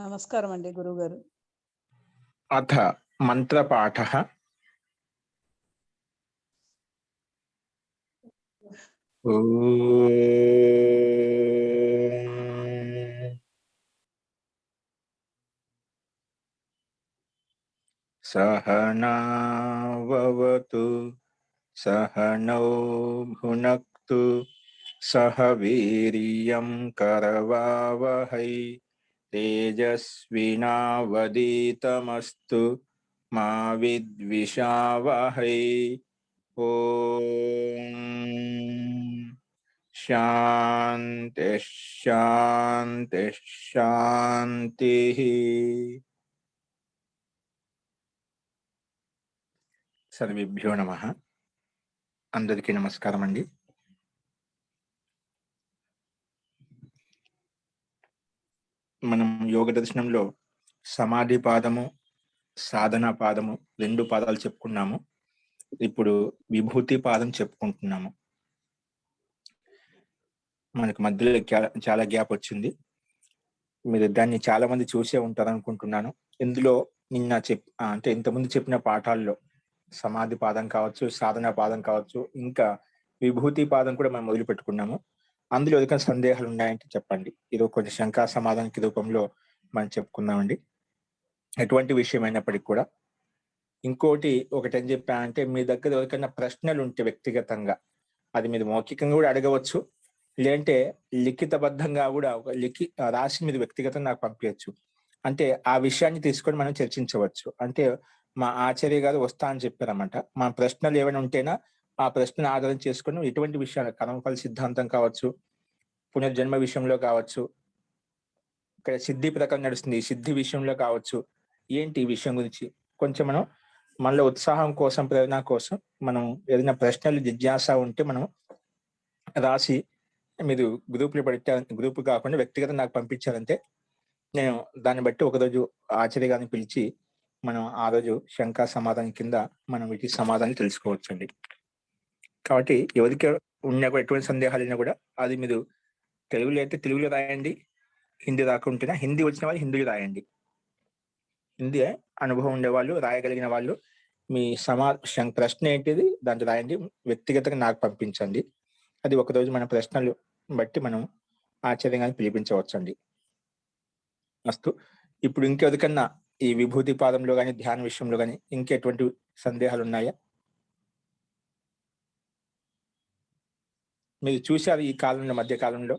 నమస్కారం అండి గురుగారు. అథ మంత్రపాఠః సహనావతు సహనౌ భునక్తు సహ వీర్యం కరవావహై తేజస్వినావదీతమస్తు మా విద్విషావహై. ఓం శాంతి శాంతి శాంతి. సర్వేభ్యో నమః. అందరికీ నమస్కారం అండి. మనం యోగ దర్శనంలో సమాధి పాదము, సాధన పాదము 2 పాదాలు చెప్పుకున్నాము. ఇప్పుడు విభూతి పాదం చెప్పుకుంటున్నాము. మనకు మధ్యలో చాలా గ్యాప్ వచ్చింది. మీరు దాన్ని చాలా మంది చూసే ఉంటారు అనుకుంటున్నాను. ఇందులో అంటే ఇంతకుముందు చెప్పిన పాఠాల్లో సమాధి పాదం కావచ్చు, సాధన పాదం కావచ్చు, ఇంకా విభూతి పాదం కూడా మనం మొదలు పెట్టుకున్నాము. అందులో ఏదైనా సందేహాలు ఉన్నాయంటే చెప్పండి. ఇది కొంచెం శంకా సమాధానికి రూపంలో మనం చెప్పుకుందామండి. ఎటువంటి విషయం అయినప్పటికీ కూడా. ఇంకోటి ఒకటి ఏం చెప్పానంటే, మీ దగ్గర ఎవరికైనా ప్రశ్నలు ఉంటే వ్యక్తిగతంగా అది మీరు మౌఖికంగా కూడా అడగవచ్చు, లేదంటే లిఖితబద్ధంగా కూడా రాసి మీరు వ్యక్తిగతంగా నాకు పంపించచ్చు. అంటే ఆ విషయాన్ని తీసుకొని మనం చర్చించవచ్చు. అంటే మా ఆచార్య గారు వస్తా అని చెప్పారన్నమాట. మా ప్రశ్నలు ఏమైనా ఉంటేనా ఆ ప్రశ్నను ఆధారం చేసుకొని ఎటువంటి విషయాలు, కర్మఫల సిద్ధాంతం కావచ్చు, పునర్జన్మ విషయంలో కావచ్చు, ఇక్కడ సిద్ధి ప్రకారం నడుస్తుంది ఈ సిద్ధి విషయంలో కావచ్చు, ఏంటి ఈ విషయం గురించి కొంచెం మనం మనలో ఉత్సాహం కోసం, ప్రేరణ కోసం మనం ఏదైనా ప్రశ్నలు జిజ్ఞాస ఉంటే మనం రాసి మీరు గ్రూప్లో పెడితే, గ్రూప్ కాకుండా వ్యక్తిగతం నాకు పంపించారంటే నేను దాన్ని బట్టి ఒకరోజు ఆచార్య గారిని పిలిచి మనం ఆ రోజు శంకా సమాధానం కింద మనం వీటి సమాధానం తెలుసుకోవచ్చండి. కాబట్టి ఎవరికి ఉన్నా కూడా ఎటువంటి సందేహాలు ఉన్నా కూడా అది మీరు తెలుగులో అయితే తెలుగులో రాయండి, హిందీ రాకుంటేనా హిందీ వచ్చిన వాళ్ళు హిందీలో రాయండి. హిందీ అనుభవం ఉండేవాళ్ళు, రాయగలిగిన వాళ్ళు మీ ప్రశ్న ఏంటిది దాంట్లో రాయండి, వ్యక్తిగతంగా నాకు పంపించండి. అది ఒకరోజు మన ప్రశ్నలు బట్టి మనం ఆశ్చర్యంగా పిలిపించవచ్చండి. అస్తు. ఇప్పుడు ఇంకెవరికన్నా ఈ విభూతి పాదంలో కానీ ధ్యాన విషయంలో కానీ ఇంకెటువంటి సందేహాలు ఉన్నాయా? మీరు చూశారు ఈ కాలంలో, మధ్య కాలంలో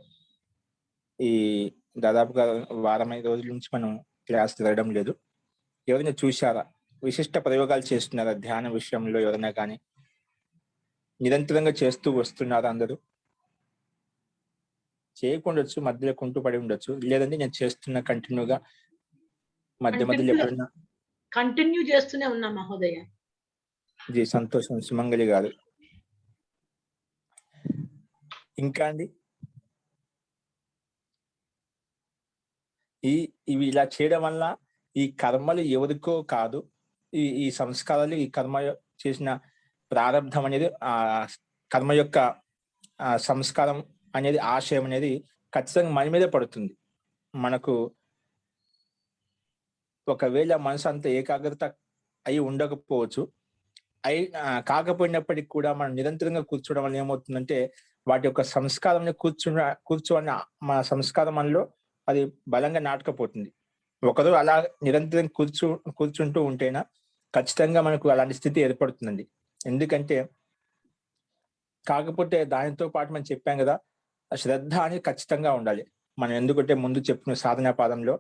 ఈ దాదాపుగా 4-5 రోజుల నుంచి మనం క్లాస్ జరగడం లేదు. ఎవరైనా చూశారా? విశిష్ట ప్రయోగాలు చేస్తున్నారా ధ్యాన విషయంలో? ఎవరైనా కానీ నిరంతరంగా చేస్తూ వస్తున్నారా? అందరూ చేయకుండొచ్చు, మధ్యలో కుంటుపడి ఉండొచ్చు, లేదంటే నేను చేస్తున్న కంటిన్యూగా మధ్య మధ్యలో ఎప్పుడైనా కంటిన్యూ చేస్తూనే ఉన్నా మహోదయ. జీ సంతోషం సుమంగళి గారు. ఇంకా అండి ఇవి ఇలా చేయడం వల్ల ఈ కర్మలు ఎవరికో కాదు, ఈ సంస్కారాలు, ఈ కర్మ చేసిన ప్రారంధం అనేది, ఆ కర్మ యొక్క సంస్కారం అనేది, ఆశయం అనేది ఖచ్చితంగా మన మీదే పడుతుంది. మనకు ఒకవేళ మనసు అంత ఏకాగ్రత అయి ఉండకపోవచ్చు, కాకపోయినప్పటికీ కూడా మనం నిరంతరంగా కూర్చోవడం వల్ల ఏమవుతుందంటే వాటి యొక్క సంస్కారం కూర్చోని మన సంస్కారం మనలో అది బలంగా నాటకపోతుంది. ఒకరు అలా నిరంతరం కూర్చుంటూ ఉంటేనా ఖచ్చితంగా మనకు అలాంటి స్థితి ఏర్పడుతుందండి. ఎందుకంటే కాకపోతే దానితో పాటు మనం చెప్పాం కదా, శ్రద్ధ అనేది ఖచ్చితంగా ఉండాలి. మనం ఎందుకంటే ముందు చెప్పిన సాధనా పాదంలో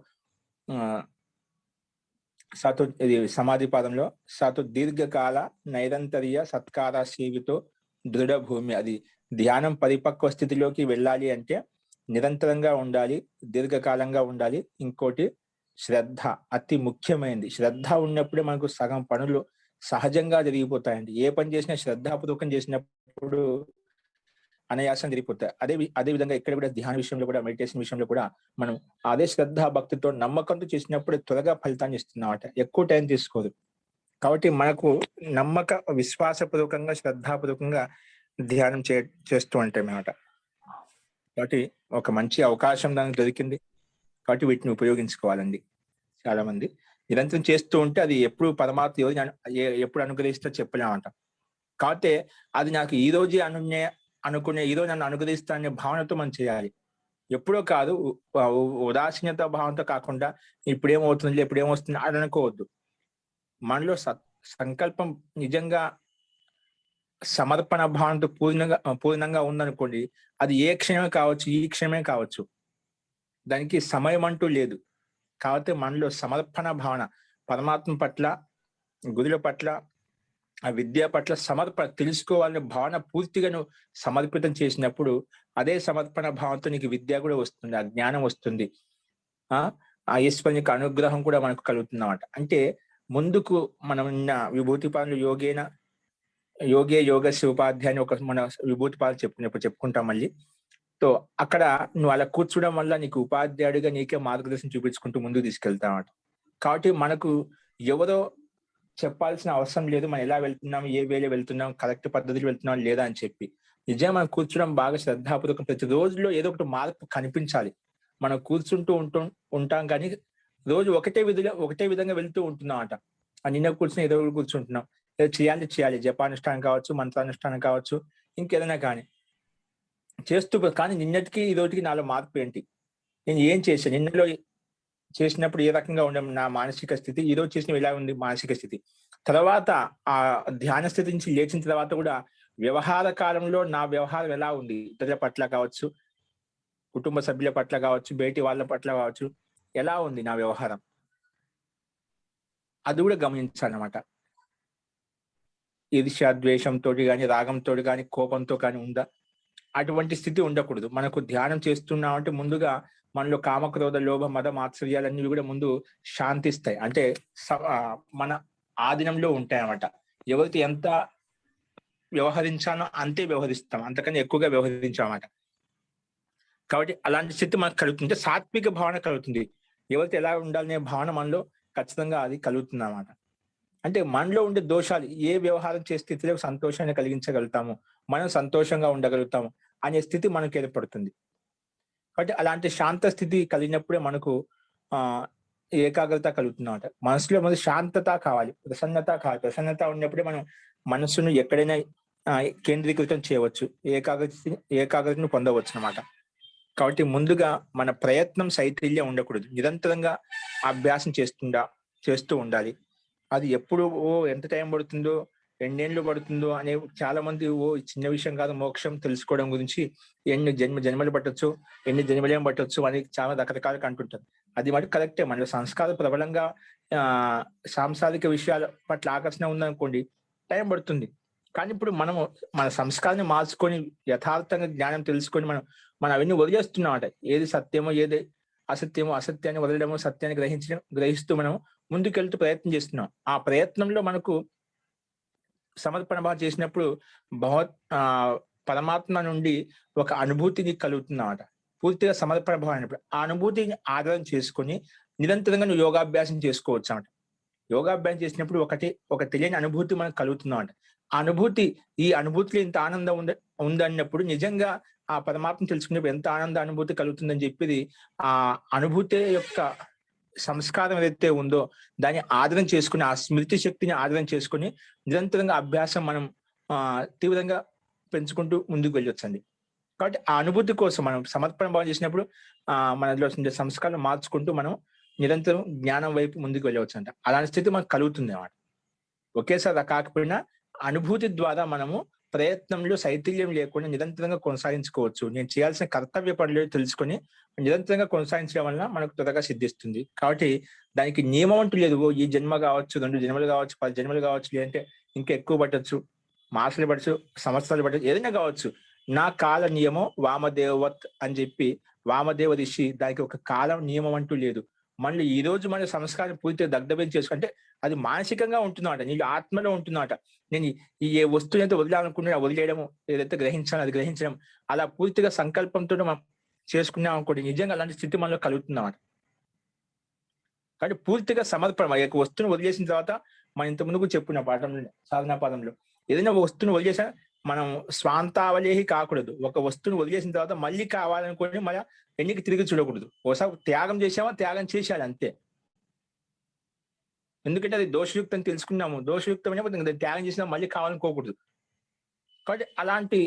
ఇది సమాధి పాదంలో దీర్ఘకాల నైరంతర్య సత్కార సేవితో దృఢ భూమి, అది ధ్యానం పరిపక్వ స్థితిలోకి వెళ్ళాలి అంటే నిరంతరంగా ఉండాలి, దీర్ఘకాలంగా ఉండాలి. ఇంకోటి శ్రద్ధ అతి ముఖ్యమైనది. శ్రద్ధ ఉన్నప్పుడే మనకు సగం పనులు సహజంగా జరిగిపోతాయండి. ఏ పని చేసినా శ్రద్ధాపూర్వకం చేసినప్పుడు అనాయాసం జరిగిపోతాయి. అదే విధంగా ఇక్కడ కూడా ధ్యాన విషయంలో కూడా, మెడిటేషన్ విషయంలో కూడా మనం అదే శ్రద్ధ భక్తితో నమ్మకంతో చేసినప్పుడు త్వరగా ఫలితాన్ని ఇస్తున్నామట, ఎక్కువ టైం తీసుకోదు. కాబట్టి మనకు నమ్మక విశ్వాసపూర్వకంగా, శ్రద్ధాపూర్వకంగా ధ్యానం చేస్తూ ఉంటాం అన్నమాట. కాబట్టి ఒక మంచి అవకాశం దానికి దొరికింది. కాబట్టి వీటిని ఉపయోగించుకోవాలండి చాలా మంది. నిరంతరం చేస్తూ ఉంటే అది ఎప్పుడు పరమాత్మ ఎప్పుడు అనుగ్రహిస్తో చెప్పలేమంట. కాపోతే అది నాకు ఈ రోజే అనుకునే ఈరోజు నన్ను అనుగ్రహిస్తా అనే భావనతో మనం చేయాలి. ఎప్పుడో కాదు ఉదాసీనత భావంతో కాకుండా ఇప్పుడేమవుతుందిలే, ఇప్పుడేమొస్తుంది అని అనుకోవద్దు. మనలో సంకల్పం నిజంగా సమర్పణ భావంతో పూర్ణంగా ఉందనుకోండి, అది ఏ క్షణమే కావచ్చు, ఈ క్షణమే కావచ్చు. దానికి సమయం అంటూ లేదు. కాపోతే మనలో సమర్పణ భావన పరమాత్మ పట్ల, గురుల పట్ల, ఆ విద్య పట్ల తెలుసుకోవాలనే భావన పూర్తిగా నువ్వు సమర్పితం చేసినప్పుడు, అదే సమర్పణ భావంతో నీకు విద్య కూడా వస్తుంది. ఆ జ్ఞానం వస్తుంది. ఆ ఈశ్వరుని యొక్క అనుగ్రహం కూడా మనకు కలుగుతుందన్నమాట. అంటే ముందుకు మనం విభూతి పాలు యోగే యోగస్య ఉపాధ్యాయ అని ఒక మన విభూతి పాలు చెప్పుకుంటాం మళ్ళీ. సో అక్కడ నువ్వు అలా కూర్చోవడం వల్ల నీకు ఉపాధ్యాయుడిగా నీకే మార్గదర్శనం చూపించుకుంటూ ముందుకు తీసుకెళ్తామట. కాబట్టి మనకు ఎవరో చెప్పాల్సిన అవసరం లేదు. మనం ఎలా వెళ్తున్నాం, ఏ వేలో వెళ్తున్నాం, కరెక్ట్ పద్ధతిలో వెళ్తున్నాం లేదా అని చెప్పి. నిజంగా మనం కూర్చోడం బాగా శ్రద్ధాపూర్వకం ప్రతి రోజులో ఏదో ఒకటి మార్పు కనిపించాలి. మనం కూర్చుంటూ ఉంటాం కానీ రోజు ఒకటే విధంగా వెళ్తూ ఉంటున్నామట. నిన్న కూర్చుని ఏదో ఒకటి కూర్చుంటున్నాం. ఏదో చేయాలి. జపానుష్ఠానం కావచ్చు, మంత్రానుష్ఠానం కావచ్చు, ఇంకేదైనా కానీ చేస్తూ కానీ నిన్నటికి ఈ రోజుకి నాలో మార్పు ఏంటి? నేను ఏం చేశాను? నిన్నలో చేసినప్పుడు ఏ రకంగా ఉండే నా మానసిక స్థితి, ఈ రోజు చేసినవి ఎలా ఉంది మానసిక స్థితి. తర్వాత ఆ ధ్యాన స్థితి నుంచి లేచిన తర్వాత కూడా వ్యవహార కాలంలో నా వ్యవహారం ఎలా ఉంది? ఇతరుల పట్ల కావచ్చు, కుటుంబ సభ్యుల పట్ల కావచ్చు, బయటి వాళ్ళ పట్ల కావచ్చు, ఎలా ఉంది నా వ్యవహారం? అది కూడా గమనించాలన్నమాట. ఈర్ష్య, ద్వేషంతో కానీ, రాగంతో కానీ, కోపంతో కానీ ఉందా? అటువంటి స్థితి ఉండకూడదు. మనకు ధ్యానం చేస్తున్నామంటే ముందుగా మనలో కామక్రోధ లోభ మద మాత్సర్యాలన్నీ కూడా ముందు శాంతిస్తాయి. అంటే మన ఆధీనంలో ఉంటాయన్నమాట. ఎవరికి ఎంత వ్యవహరించానో అంతే వ్యవహరిస్తాం, అంతకన్నా ఎక్కువగా వ్యవహరించామన్నమాట. కాబట్టి అలాంటి స్థితి మనకు కలుగుతుంది. సాత్విక భావన కలుగుతుంది. ఎవరికి ఎలా ఉండాలనే భావన మనలో ఖచ్చితంగా అది కలుగుతుంది అన్నమాట. అంటే మనలో ఉండే దోషాలు ఏ వ్యవహారం చేసే స్థితిలో సంతోషాన్ని కలిగించగలుగుతాము, మనం సంతోషంగా ఉండగలుగుతాము అనే స్థితి మనకు ఏర్పడుతుంది. కాబట్టి అలాంటి శాంత స్థితి కలిగినప్పుడే మనకు ఏకాగ్రత కలుగుతుందన్నమాట. మనసులో మనకు శాంతత కావాలి, ప్రసన్నత కావాలి. ప్రసన్నత ఉన్నప్పుడే మనం మనస్సును ఎక్కడైనా కేంద్రీకృతం చేయవచ్చు, ఏకాగ్రతను పొందవచ్చు అన్నమాట. కాబట్టి ముందుగా మన ప్రయత్నం శైథిల్యం ఉండకూడదు. నిరంతరంగా అభ్యాసం చేస్తూ ఉండాలి. అది ఎప్పుడు ఎంత టైం పడుతుందో, ఎన్నేళ్ళు పడుతుందో అనే చాలా మంది చిన్న విషయం కాదు మోక్షం తెలుసుకోవడం గురించి ఎన్ని జన్మలు పట్టొచ్చు, ఎన్ని జన్మలేం పట్టొచ్చు అని చాలా రకరకాలుగా అంటుంటారు. అది మరి కరెక్టే. మన సంస్కారం ప్రబలంగా సాంసారిక విషయాల పట్ల ఆకర్షణ ఉందనుకోండి, టైం పడుతుంది. కానీ ఇప్పుడు మనము మన సంస్కారాన్ని మార్చుకొని యథార్థంగా జ్ఞానం తెలుసుకొని మనం అవన్నీ వదిలేస్తున్నామట. ఏది సత్యమో, ఏది అసత్యమో, అసత్యాన్ని వదలడమో, సత్యాన్ని గ్రహిస్తూ మనం ముందుకెళ్తూ ప్రయత్నం చేస్తున్నాం. ఆ ప్రయత్నంలో మనకు సమర్పణ భావం చేసినప్పుడు పరమాత్మ నుండి ఒక అనుభూతిని కలుగుతుందన్నమాట. పూర్తిగా సమర్పణ భావం అయినప్పుడు ఆ అనుభూతిని ఆధారం చేసుకొని నిరంతరంగా నువ్వు యోగాభ్యాసం చేసుకోవచ్చు అన్నమాట. యోగాభ్యాసం చేసినప్పుడు ఒక తెలియని అనుభూతి మనకు కలుగుతుందన్నమాట. ఈ అనుభూతిలో ఇంత ఆనందం ఉందన్నప్పుడు నిజంగా ఆ పరమాత్మ తెలుసుకున్నప్పుడు ఎంత ఆనంద అనుభూతి కలుగుతుందని చెప్పేది ఆ అనుభూతి యొక్క సంస్కారం ఏదైతే ఉందో దాన్ని ఆధారం చేసుకుని, ఆ స్మృతి శక్తిని ఆధారం చేసుకుని నిరంతరంగా అభ్యాసం మనం తీవ్రంగా పెంచుకుంటూ ముందుకు వెళ్ళొచ్చండి. కాబట్టి ఆ అనుభూతి కోసం మనం సమర్పణ భావం చేసినప్పుడు మనలో సంస్కారం మార్చుకుంటూ మనం నిరంతరం జ్ఞానం వైపు ముందుకు వెళ్ళవచ్చు అంట. అలాంటి స్థితి మనకు కలుగుతుంది అన్నమాట. ఒకేసారి కాకపోయినా అనుభూతి ద్వారా మనము ప్రయత్నంలో శైథిల్యం లేకుండా నిరంతరంగా కొనసాగించుకోవచ్చు. నేను చేయాల్సిన కర్తవ్య పనులు తెలుసుకొని నిరంతరంగా కొనసాగించడం వల్ల మనకు త్వరగా సిద్ధిస్తుంది. కాబట్టి దానికి నియమం అంటూ లేదు. ఈ జన్మ కావచ్చు, 2 జన్మలు కావచ్చు, 10 జన్మలు కావచ్చు, లేదంటే ఇంకా ఎక్కువ పట్టొచ్చు, మాసాలు పట్టచ్చు, సంవత్సరాలు పట్టచ్చు, ఏదైనా కావచ్చు. నా కాల నియమం వామదేవవత్ అని చెప్పి వామదేవ ఋషి దానికి ఒక కాలం నియమం అంటూ లేదు. మళ్ళీ ఈ రోజు మన సంస్కారం పూర్తిగా దగ్ధం చేసుకుంటే అది మానసికంగా ఉంటుందన్నమాట, నీళ్ళు ఆత్మలో ఉంటుందన్నమాట. నేను ఏ వస్తువు అయితే వదిలాలనుకుంటున్నా వదిలేయడము, ఏదైతే గ్రహించాలో అది గ్రహించడం, అలా పూర్తిగా సంకల్పంతో మనం చేసుకున్నాం అనుకోండి, నిజంగా అలాంటి స్థితి మనలో కలుగుతుందన్నమాట. కాబట్టి పూర్తిగా సమర్పణ వస్తువును వదిలేసిన తర్వాత మనం ఇంత ముందుకు చెప్పుకున్న పాఠంలో, సాధనా పాదంలో ఏదైనా వస్తువును వదిలేసా మనం స్వాంతావలేహి కాకూడదు. ఒక వస్తువుని వదిలేసిన తర్వాత మళ్ళీ కావాలనుకోని మళ్ళా వెనక్కి తిరిగి చూడకూడదు. ఓసారి త్యాగం చేసామా, త్యాగం చేసేయాలి అంతే. ఎందుకంటే అది దోషయుక్తం తెలుసుకున్నాము. దోషయుక్తమైనప్పుడు ఇంక దాన్ని త్యాగం చేసినా మళ్ళీ కావాలనుకోకూడదు. కాబట్టి అలాంటి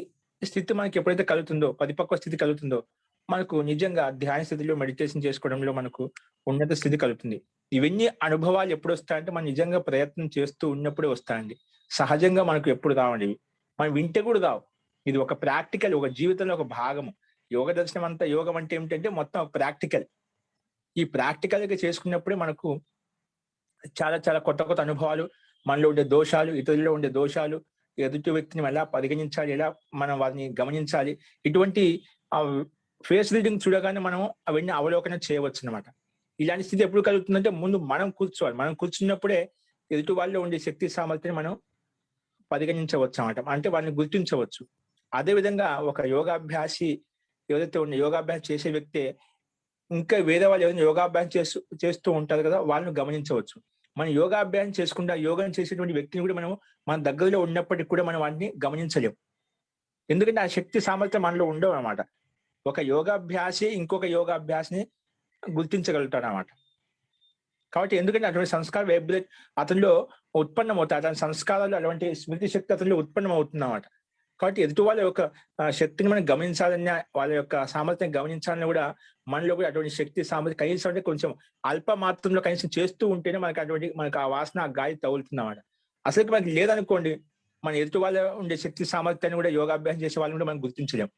స్థితి మనకి ఎప్పుడైతే కలుగుతుందో, పరిపక్వ స్థితి కలుగుతుందో, మనకు నిజంగా ధ్యాన స్థితిలో మెడిటేషన్ చేసుకోవడంలో మనకు ఉన్నత స్థితి కలుగుతుంది. ఇవన్నీ అనుభవాలు ఎప్పుడొస్తాయంటే మనం నిజంగా ప్రయత్నం చేస్తూ ఉన్నప్పుడే వస్తాయండి. సహజంగా మనకు ఎప్పుడు రావండి ఇవి. మనం వింటే కూడా రావు. ఇది ఒక ప్రాక్టికల్, ఒక జీవితంలో ఒక భాగము. యోగ దర్శనం అంతా యోగం అంటే ఏమిటంటే మొత్తం ప్రాక్టికల్. ఈ ప్రాక్టికల్‌గా చేసుకున్నప్పుడే మనకు చాలా చాలా కొత్త కొత్త అనుభవాలు, మనలో ఉండే దోషాలు, ఇతరుల్లో ఉండే దోషాలు, ఎదుటి వ్యక్తిని ఎలా పరిగణించాలి, ఎలా మనం వారిని గమనించాలి, ఇటువంటి ఆహ్, ఫేస్ రీడింగ్ చూడగానే మనం అవన్నీ అవలోకనం చేయవచ్చనమాట. ఇలాంటి స్థితి ఎప్పుడు కలుగుతుందంటే ముందు మనం కూర్చోవాలి. మనం కూర్చున్నప్పుడే ఎదుటి వాళ్ళలో ఉండే శక్తి సామర్థ్యాన్ని మనం పరిగణించవచ్చనమాట. అంటే వాళ్ళని గుర్తించవచ్చు. అదే విధంగా ఒక యోగాభ్యాసి ఎవరైతే యోగాభ్యాసం చేసే వ్యక్తే ఇంకా వేరే వాళ్ళు ఎవరైనా యోగాభ్యాసం చేస్తూ ఉంటారు కదా! వాళ్ళని గమనించవచ్చు. మనం యోగాభ్యాసం చేసుకుండా యోగం చేసేటువంటి వ్యక్తిని కూడా మనం మన దగ్గరలో ఉన్నప్పటికి కూడా మనం వాడిని గమనించలేం. ఎందుకంటే ఆ శక్తి సామర్థ్యం మనలో ఉండవనమాట. ఒక యోగాభ్యాసి ఇంకొక యోగాభ్యాసిని గుర్తించగలుగుతాడనమాట. కాబట్టి ఎందుకంటే అటువంటి సంస్కార వైబ్రేట్ అతనిలో ఉత్పన్నమవుతాయి. అతని సంస్కారాలు అటువంటి స్మృతి శక్తి అతనిలో ఉత్పన్నమవుతుందన్నమాట. కాబట్టి ఎదుటి వాళ్ళ యొక్క శక్తిని మనం గమనించాలన్న వాళ్ళ యొక్క సామర్థ్యం గమనించాలని కూడా మనలో కూడా అటువంటి శక్తి సామర్థ్యం కనీసం అంటే కొంచెం అల్ప మాత్రంలో కనీసం చేస్తూ ఉంటేనే మనకు ఆ వాసన ఆ గాలి తగులుతుందన్నమాట. అసలు మనకి లేదనుకోండి, మన ఎదుటి వాళ్ళ ఉండే శక్తి సామర్థ్యాన్ని కూడా యోగాభ్యాసం చేసే వాళ్ళని కూడా మనం గుర్తించలేం.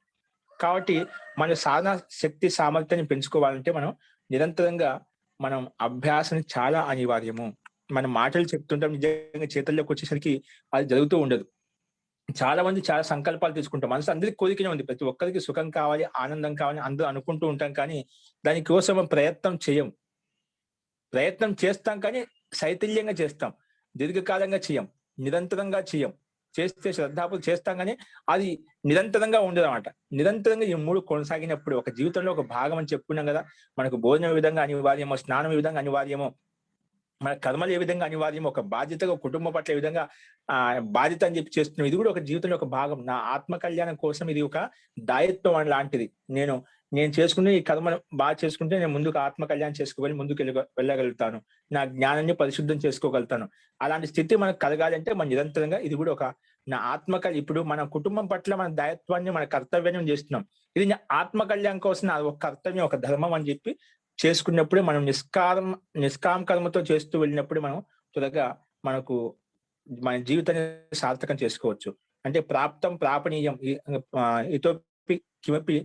కాబట్టి మన సాధన శక్తి సామర్థ్యాన్ని పెంచుకోవాలంటే మనం నిరంతరంగా మనం అభ్యాసం చాలా అనివార్యము. మనం మాటలు చెప్తుంటాం, నిజంగా చేతుల్లోకి వచ్చేసరికి అది జరుగుతూ ఉండదు. చాలా మంది చాలా సంకల్పాలు తీసుకుంటాం. మనసు అందరికి కోరికనే ఉంది. ప్రతి ఒక్కరికి సుఖం కావాలి, ఆనందం కావాలి అందరూ అనుకుంటూ ఉంటాం కానీ దాని కోసం ప్రయత్నం చేయం. ప్రయత్నం చేస్తాం కానీ శైథిల్యంగా చేస్తాం. దీర్ఘకాలంగా చేయం. నిరంతరంగా చేయం. చేస్తే శ్రద్ధాపూర్వకం చేస్తాం గానీ అది నిరంతరంగా ఉండదన్నమాట. నిరంతరంగా ఈ 3 కొనసాగినప్పుడు ఒక జీవితంలో ఒక భాగం అని చెప్పుకున్నాం గదా! మనకు భోజనం ఏ విధంగా అనివార్యమో, స్నానం ఏ విధంగా అనివార్యమో, మన కర్మలు ఏ విధంగా అనివార్యమో, ఒక బాధ్యతగా కుటుంబం పట్ల ఏ విధంగా బాధ్యత అని చెప్పి చేస్తున్నాం. ఇది కూడా ఒక జీవితంలో ఒక భాగం. నా ఆత్మ కళ్యాణం కోసం ఇది ఒక దాయత్వం అని లాంటిది. నేను చేసుకునే ఈ కర్మను బాగా చేసుకుంటే నేను ముందుకు ఆత్మ కళ్యాణం చేసుకోగలి ముందుకు వెళ్ళగలుగుతాను. నా జ్ఞానాన్ని పరిశుద్ధం చేసుకోగలుగుతాను. అలాంటి స్థితి మనకు కలగాలంటే మనం నిరంతరంగా ఇది కూడా ఒక నా ఇప్పుడు మన కుటుంబం పట్ల మన దాయత్వాన్ని, మన కర్తవ్యాన్ని చేస్తున్నాం. ఇది నా ఆత్మ కళ్యాణం కోసం నా ఒక కర్తవ్యం, ఒక ధర్మం అని చెప్పి చేసుకున్నప్పుడే మనం నిష్కామ కర్మతో చేస్తూ వెళ్ళినప్పుడు మనం త్వరగా మనకు మన జీవితాన్ని సార్థకం చేసుకోవచ్చు. అంటే ప్రాప్తం ప్రాపణీయం ఇతోపి కిమపి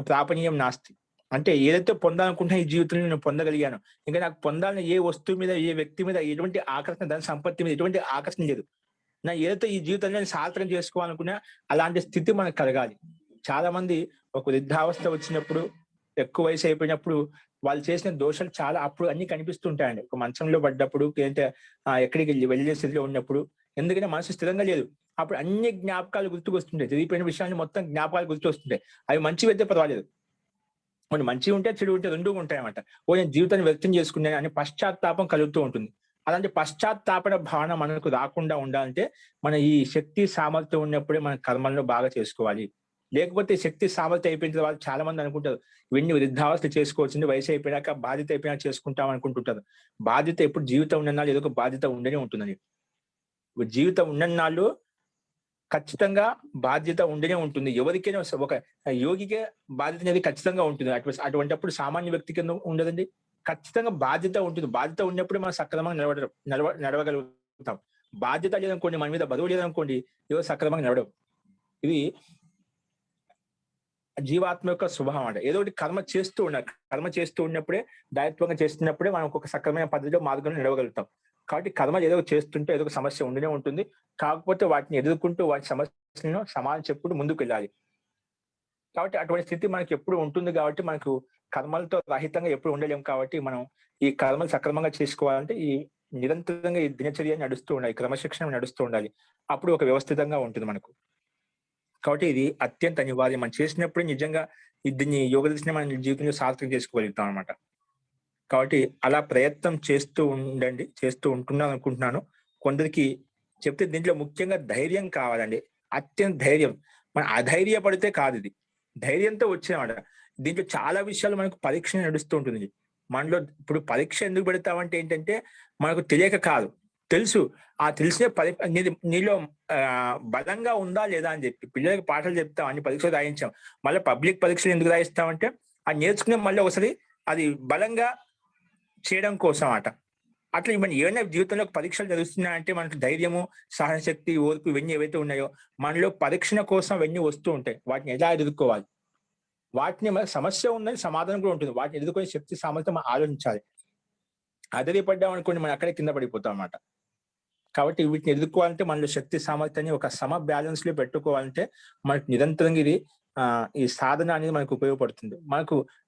ప్రాపణీయం నాస్తి. అంటే ఏదైతే పొందాలనుకుంటున్నా ఈ జీవితంలో నేను పొందగలిగాను. ఇంకా నాకు పొందాలని ఏ వస్తువు మీద, ఏ వ్యక్తి మీద ఎటువంటి ఆకర్షణ, ధన సంపత్తి మీద ఎటువంటి ఆకర్షణ లేదు. నా ఏదైతే ఈ జీవితంలో నేను సార్థకం చేసుకోవాలనుకున్నా అలాంటి స్థితి మనకు కలగాలి. చాలా మంది ఒక వృద్ధావస్థ వచ్చినప్పుడు, ఎక్కువ వయసు అయిపోయినప్పుడు వాళ్ళు చేసిన దోషాలు చాలా అప్పుడు అన్ని కనిపిస్తుంటాయండి. ఒక మంచంలో పడ్డప్పుడు లేదంటే ఎక్కడికి వెళ్ళే స్థితిలో ఉన్నప్పుడు. ఎందుకంటే మనసు స్థిరంగా లేదు. అప్పుడు అన్ని జ్ఞాపకాలు గుర్తుకొస్తుంటాయి. జరిగిపోయిన విషయాన్ని మొత్తం జ్ఞాపకాలు గుర్తొస్తుంటాయి. అవి మంచివైతే పర్వాలేదు. కొన్ని మంచివి ఉంటే, చెడు ఉంటే 2 ఉంటాయన్నమాట. నేను జీవితాన్ని వ్యక్తం చేసుకున్నాను అనే పశ్చాత్తాపం కలుగుతూ ఉంటుంది. అలాంటి పశ్చాత్తాపన భావన మనకు రాకుండా ఉండాలంటే మన ఈ శక్తి సామర్థ్యం ఉన్నప్పుడే మన కర్మలను బాగా చేసుకోవాలి. లేకపోతే శక్తి సామర్థ్యం అయిపోయిన తర్వాత చాలా మంది అనుకుంటారు ఇవన్నీ వృద్ధావస్థ చేసుకోవచ్చింది, వయసు అయిపోయాక బాధ్యత అయిపోయినాక చేసుకుంటాం అనుకుంటుంటారు. బాధ్యత ఎప్పుడు జీవితం ఉన్ననాళ్ళు ఏదో ఒక బాధ్యత ఉండనే ఉంటుందని. జీవితం ఉన్ననాళ్ళు ఖచ్చితంగా బాధ్యత ఉండనే ఉంటుంది. ఎవరికైనా ఒక యోగికే బాధ్యత అనేది ఖచ్చితంగా ఉంటుంది. అటువంటప్పుడు సామాన్య వ్యక్తికి ఉండదండి. ఖచ్చితంగా బాధ్యత ఉంటుంది. బాధ్యత ఉన్నప్పుడు మనం సక్రమంగా నడవగలుగుతాం. బాధ్యత లేదనుకోండి, మన మీద బరువు లేదనుకోండి, ఏవో సక్రమంగా నడవడం. ఇది జీవాత్మ యొక్క స్వభావం అంట. ఏదో ఒకటి కర్మ చేస్తూ ఉండాలి. కర్మ చేస్తూ ఉన్నప్పుడే, దాయత్వంగా చేస్తున్నప్పుడే మనం ఒక సక్రమైన పద్ధతిలో మార్గంలో నడవగలుగుతాం. కాబట్టి కర్మ ఏదో చేస్తుంటే ఏదో ఒక సమస్య ఉండనే ఉంటుంది. కాకపోతే వాటిని ఎదుర్కొంటూ వాటి సమస్యలను సమాధానం చెప్పుకుంటూ ముందుకు వెళ్ళాలి. కాబట్టి అటువంటి స్థితి మనకి ఎప్పుడు ఉంటుంది కాబట్టి మనకు కర్మలతో రహితంగా ఎప్పుడు ఉండలేం కాబట్టి మనం ఈ కర్మలు సక్రమంగా చేసుకోవాలంటే ఈ నిరంతరంగా ఈ దినచర్య నడుస్తూ ఉండాలి. క్రమశిక్షణ నడుస్తూ ఉండాలి. అప్పుడు ఒక వ్యవస్థితంగా ఉంటుంది మనకు. కాబట్టి ఇది అత్యంత అనివార్యం. మనం చేసినప్పుడే నిజంగా దీన్ని యోగ దర్శనం మన జీవితంలో సార్థకం చేసుకోగలుగుతాం అనమాట. కాబట్టి అలా ప్రయత్నం చేస్తూ ఉండండి. చేస్తూ ఉంటున్నాను అనుకుంటున్నాను. కొందరికి చెప్తే దీంట్లో ముఖ్యంగా ధైర్యం కావాలండి. అత్యంత ధైర్యం. మనం అధైర్యపడితే కాదు ఇది. ధైర్యంతో వచ్చేమాట. దీంట్లో చాలా విషయాలు మనకు పరీక్ష నడుస్తూ ఉంటుంది. మనలో ఇప్పుడు పరీక్ష ఎందుకు పెడతామంటే ఏంటంటే, మనకు తెలియక కాదు. తెలుసు. ఆ తెలిసే నీలో బలంగా ఉందా లేదా అని చెప్పి. పిల్లలకి పాఠాలు చెప్తాం, అన్ని పరీక్షలు రాయించాం. మళ్ళా పబ్లిక్ పరీక్షలు ఎందుకు రాయిస్తామంటే, అది నేర్చుకుని మళ్ళీ ఒకసారి అది బలంగా చేయడం కోసం అట. అట్లా ఇవన్నీ ఏవైనా జీవితంలో పరీక్షలు జరుగుతున్నాయంటే మనకు ధైర్యము, సహనశక్తి, ఓర్పు ఇవన్నీ ఏవైతే ఉన్నాయో, మనలో పరీక్షల కోసం అవన్నీ వస్తూ ఉంటాయి. వాటిని ఎలా ఎదుర్కోవాలి? వాటిని సమస్య ఉందని సమాధానం కూడా ఉంటుంది. వాటిని ఎదుర్కొనే శక్తి, సామర్థ్యం మనం ఆలోచించాలి. అధైర్యపడ్డామనుకోండి మనం అక్కడే కింద పడిపోతాం అన్నమాట. కాబట్టి వీటిని ఎదుర్కోవాలంటే మనలో శక్తి సామర్థ్యాన్ని ఒక బ్యాలెన్స్‌లో పెట్టుకోవాలంటే మనకు నిరంతరంగా ఇది ఈ సాధన అనేది మనకు ఉపయోగపడుతుంది.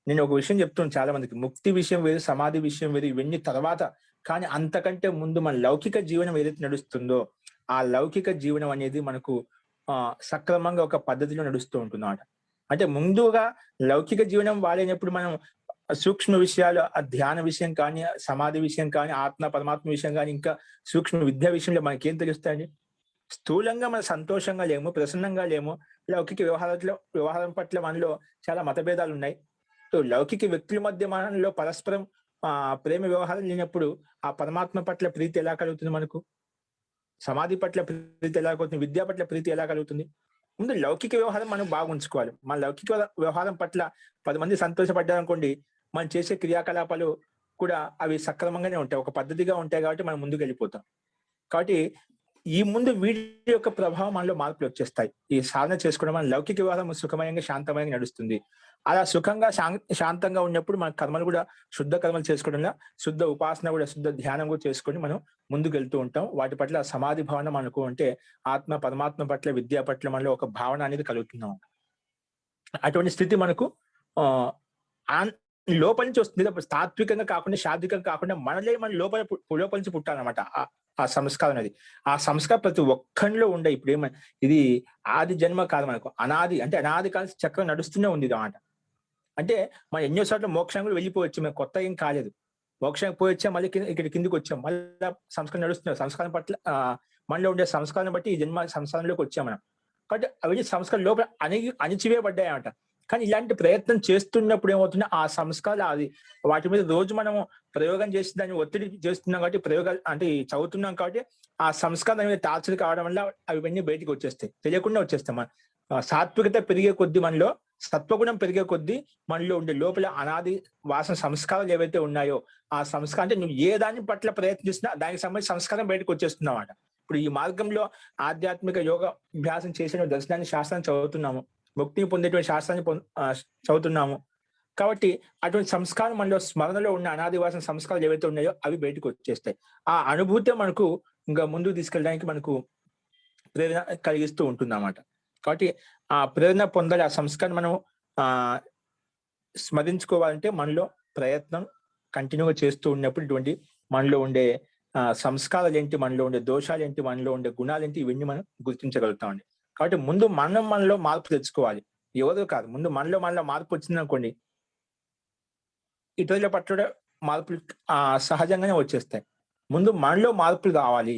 నేను ఒక విషయం చెప్తున్నాను చాలా మందికి. ముక్తి విషయం వేరు, సమాధి విషయం వేరు, ఇవన్నీ తర్వాత. కానీ అంతకంటే ముందు మన లౌకిక జీవనం ఏదైతే నడుస్తుందో, ఆ లౌకిక జీవనం అనేది మనకు సక్రమంగా ఒక పద్ధతిలో నడుస్తూ ఉంటుందన్నమాట. అంటే ముందుగా లౌకిక జీవనం వాడేటప్పుడు మనం సూక్ష్మ విషయాలు, ఆ ధ్యాన విషయం కానీ, సమాధి విషయం కానీ, ఆత్మ పరమాత్మ విషయం కానీ, ఇంకా సూక్ష్మ విద్య విషయంలో మనకేం తెలుస్తాయండి? స్థూలంగా మనం సంతోషంగా లేము, ప్రసన్నంగా లేము. లౌకిక వ్యవహారం పట్ల మనలో చాలా మతభేదాలున్నాయి. సో, లౌకిక వ్యక్తుల మధ్య మనలో పరస్పరం ప్రేమ వ్యవహారం లేనప్పుడు ఆ పరమాత్మ పట్ల ప్రీతి ఎలా కలుగుతుంది మనకు? సమాధి పట్ల ప్రీతి ఎలా కలుగుతుంది? విద్య పట్ల ప్రీతి ఎలా కలుగుతుంది? ముందు లౌకిక వ్యవహారం మనం బాగా ఉంచుకోవాలి. మన లౌకిక వ్యవహారం పట్ల 10 మంది సంతోషపడ్డారనుకోండి, మనం చేసే క్రియాకలాపాలు కూడా అవి సక్రమంగానే ఉంటాయి. ఒక పద్ధతిగా ఉంటాయి కాబట్టి మనం ముందుకెళ్ళిపోతాం. కాబట్టి ఈ ముందు వీటి యొక్క ప్రభావం మనలో మార్పులొచ్చేస్తాయి. ఈ సాధన చేసుకోవడం వల్ల లౌకిక వ్యవహారం సుఖమయంగా, శాంతమయంగా నడుస్తుంది. అలా సుఖంగా, శాంతంగా ఉన్నప్పుడు మన కర్మలు కూడా శుద్ధ కర్మలు చేసుకోవడంలో, శుద్ధ ఉపాసన కూడా, శుద్ధ ధ్యానం కూడా చేసుకొని మనం ముందుకెళ్తూ ఉంటాం. వాటి పట్ల సమాధి భావన మనకు అంటే ఆత్మ, పరమాత్మ పట్ల, విద్య పట్ల మనలో ఒక భావన అనేది కలుగుతుందన్నమాట. అటువంటి స్థితి మనకు ఆహ్, లోపల నుంచి వస్తుంది. తాత్వికంగా కాకుండా, శాత్వికంగా కాకుండా మన లోపల నుంచి పుట్టాలన్నమాట. ఆ సంస్కారం అనేది. ఆ సంస్కారం ప్రతి ఒక్కనిలో ఉండే ఇది ఆది జన్మ కాదు మనకు. అనాది కాలం చక్కగా నడుస్తూనే ఉంది ఇదన్నమాట. అంటే మనం ఎన్నో సార్లు మోక్షం కూడా వెళ్ళిపోవచ్చు. మేము కొత్త ఏం కాలేదు. మోక్షానికి పోయొచ్చాం, మళ్ళీ ఇక్కడ కిందకొచ్చాం. మళ్ళా సంస్కారం నడుస్తున్నారు. సంస్కారం పట్ల మనలో ఉండే సంస్కారాన్ని బట్టి ఈ జన్మ సంసారంలోకి వచ్చాం మనం. కాబట్టి అవన్నీ సంస్కారం లోపల అణిచివేయబడ్డాయన్నమాట. కానీ ఇలాంటి ప్రయత్నం చేస్తున్నప్పుడు ఏమవుతుంది, ఆ సంస్కారాలు వాటి మీద రోజు మనము ప్రయోగం చేసి దాన్ని ఒత్తిడి చేస్తున్నాం కాబట్టి, ప్రయోగాలు అంటే చదువుతున్నాం కాబట్టి, ఆ సంస్కారం మీద టార్చర్ కావడం వల్ల అవన్నీ బయటికి వచ్చేస్తాయి. తెలియకుండా వచ్చేస్తాయి. సాత్వికత పెరిగే కొద్దీ మనలో, సత్వగుణం పెరిగే కొద్దీ మనలో ఉండే లోపల అనాది వాసన సంస్కారాలు ఏవైతే ఉన్నాయో, ఆ సంస్కారం అంటే నువ్వు ఏ దాని పట్ల ప్రయత్నిస్తున్నా దానికి సంబంధించిన సంస్కారం బయటకు వచ్చేస్తుందన్నమాట. ఇప్పుడు ఈ మార్గంలో ఆధ్యాత్మిక యోగ అభ్యాసం చేసిన దర్శనాన్ని, శాస్త్రాన్ని చదువుతున్నాము. ముక్తిని పొందేటువంటి శాస్త్రాన్ని చదువుతున్నాము. కాబట్టి అటువంటి సంస్కారం మనలో, స్మరణలో ఉన్న అనాది వాసన సంస్కారాలు ఏవైతే ఉన్నాయో అవి బయటకు వచ్చేస్తాయి. ఆ అనుభూతే మనకు ఇంకా ముందుకు తీసుకెళ్ళడానికి మనకు ప్రేరణ కలిగిస్తూ ఉంటుందన్నమాట. కాబట్టి ఆ ప్రేరణ పొందాలి, ఆ సంస్కారం మనం స్మరించుకోవాలంటే మనలో ప్రయత్నం కంటిన్యూగా చేస్తూ ఉన్నప్పుడు ఇటువంటి మనలో ఉండే సంస్కారాలు ఏంటి, మనలో ఉండే దోషాలు ఏంటి, మనలో ఉండే గుణాలు ఏంటి, ఇవన్నీ మనం గుర్తించగలుగుతామండి. కాబట్టి ముందు మనలో మార్పు తెచ్చుకోవాలి. ఎవరో కాదు, ముందు మనలో మార్పు వచ్చిందనుకోండి, ఇతరుల పట్ల మార్పులు సహజంగానే వచ్చేస్తాయి. ముందు మనలో మార్పులు రావాలి.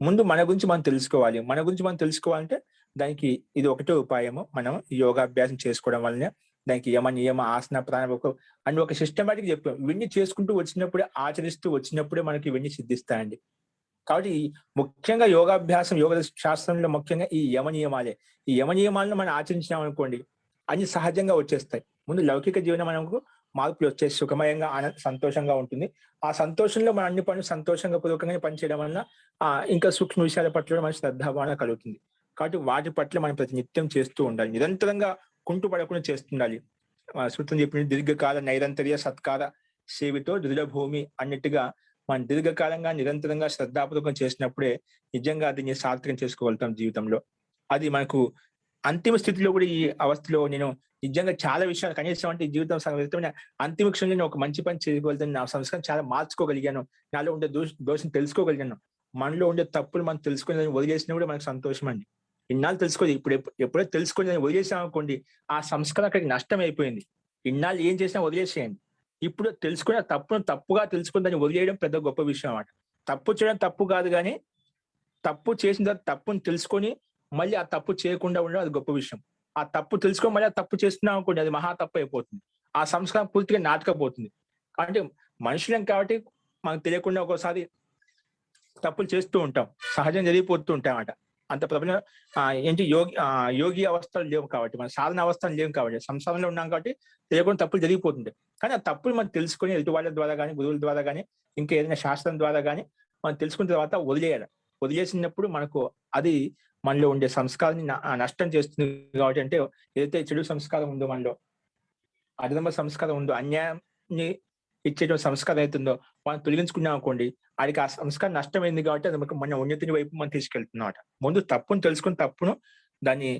ముందు మన గురించి మనం తెలుసుకోవాలి. మన గురించి మనం తెలుసుకోవాలంటే దానికి ఇది ఒకటే ఉపాయము. మనం యోగాభ్యాసం చేసుకోవడం వల్లనే దానికి యమ, నియమ, ఆసన, ప్రాణాయామ అని ఒక సిస్టమాటిక్ చెప్పాం. ఇవన్నీ చేసుకుంటూ వచ్చినప్పుడే, ఆచరిస్తూ వచ్చినప్పుడే మనకి ఇవన్నీ సిద్ధిస్తాయండి. కాబట్టి ముఖ్యంగా యోగాభ్యాసం, యోగ శాస్త్రంలో ముఖ్యంగా ఈ యమ నియమాలే. ఈ యమ నియమాలను మనం ఆచరించినాం అనుకోండి, అన్ని సహజంగా వచ్చేస్తాయి. ముందు లౌకిక జీవనం మనకు మార్పులు వచ్చేసి సుఖమయంగా, సంతోషంగా ఉంటుంది. ఆ సంతోషంలో మన అన్ని పనులు సంతోషంగా, పూర్వకంగా పనిచేయడం వల్ల ఇంకా సూక్ష్మ విషయాల పట్ల మన శ్రద్ధాభావన కలుగుతుంది. కాబట్టి వాటి పట్ల మనం ప్రతి నిత్యం చేస్తూ ఉండాలి. నిరంతరంగా కుంటు పడకుండా చేస్తుండాలి. సూత్రం చెప్పిన దీర్ఘకాల నైరంతర్య సత్కార సేవితో దృఢ భూమి అన్నట్టుగా మనం దీర్ఘకాలంగా, నిరంతరంగా, శ్రద్ధాపూర్వకం చేసినప్పుడే నిజంగా దీన్ని సార్థకం చేసుకోగలుగుతాం జీవితంలో. అది మనకు అంతిమ స్థితిలో కూడా ఈ అవస్థలో నేను నిజంగా చాలా విషయాలు, కనీసం అంటే జీవితం అంతిమ క్షణంలో నేను ఒక మంచి పని చేయగలుగుతాను, నా సంస్కారం చాలా మార్చుకోగలిగాను, నాలో ఉండే దోషం తెలుసుకోగలిగాను, మనలో ఉండే తప్పులు మనం తెలుసుకుని వదిలేసినా కూడా మనకు సంతోషం అండి. ఇన్నాళ్ళు తెలుసుకోదు, ఎప్పుడైతే తెలుసుకొని దాన్ని వదిలేసాం అనుకోండి, ఆ సంస్కారం అక్కడికి నష్టం అయిపోయింది. ఇన్నాళ్ళు ఏం చేసినా వదిలేసేయండి. ఇప్పుడు తెలుసుకున్న తప్పుగా తెలుసుకుని దాన్ని వదిలేయడం పెద్ద గొప్ప విషయం అన్నమాట. తప్పు చేయడం తప్పు కాదు, కానీ తప్పు చేసిన తర్వాత తప్పుని తెలుసుకొని మళ్ళీ ఆ తప్పు చేయకుండా ఉండడం అది గొప్ప విషయం. ఆ తప్పు తెలుసుకొని మళ్ళీ ఆ తప్పు చేస్తున్నాం అనుకోండి, అది మహా తప్పు అయిపోతుంది. ఆ సంస్కారం పూర్తిగా నాటకపోతుంది. అంటే మనుషులం కాబట్టి మనకు తెలియకుండా ఒక్కోసారి తప్పులు చేస్తూ ఉంటాం. సహజంగా జరిగిపోతూ ఉంటాయన్నమాట. అంత ప్రబల యోగి అవస్థలు లేవు కాబట్టి, మన సాధన అవస్థలు లేవు కాబట్టి, సంసారంలో ఉన్నాం కాబట్టి తెలియకుండా తప్పులు జరిగిపోతుంటాయి. కానీ ఆ తప్పులు మనం తెలుసుకొని ఎదుటి వాళ్ళ ద్వారా గాని, గురువుల ద్వారా గాని, ఇంకా ఏదైనా శాస్త్రం ద్వారా గాని మనం తెలుసుకున్న తర్వాత వదిలేయాలి. వదిలేసినప్పుడు మనకు అది మనలో ఉండే సంస్కారాన్ని నష్టం చేస్తుంది కాబట్టి, అంటే ఏదైతే చెడు సంస్కారం ఉందో మనలో, అధర్మ సంస్కారం ఉందో, అన్యాయాన్ని ఇచ్చేటువంటి సంస్కారం అయితుందో మనం తొలగించుకున్నాం అనుకోండి, ఆడికి ఆ సంస్కారం నష్టమైంది కాబట్టి అది మన ఉన్నతిని వైపు మనం తీసుకెళ్తుందన్నమాట. ముందు తప్పును తెలుసుకుని తప్పును దాన్ని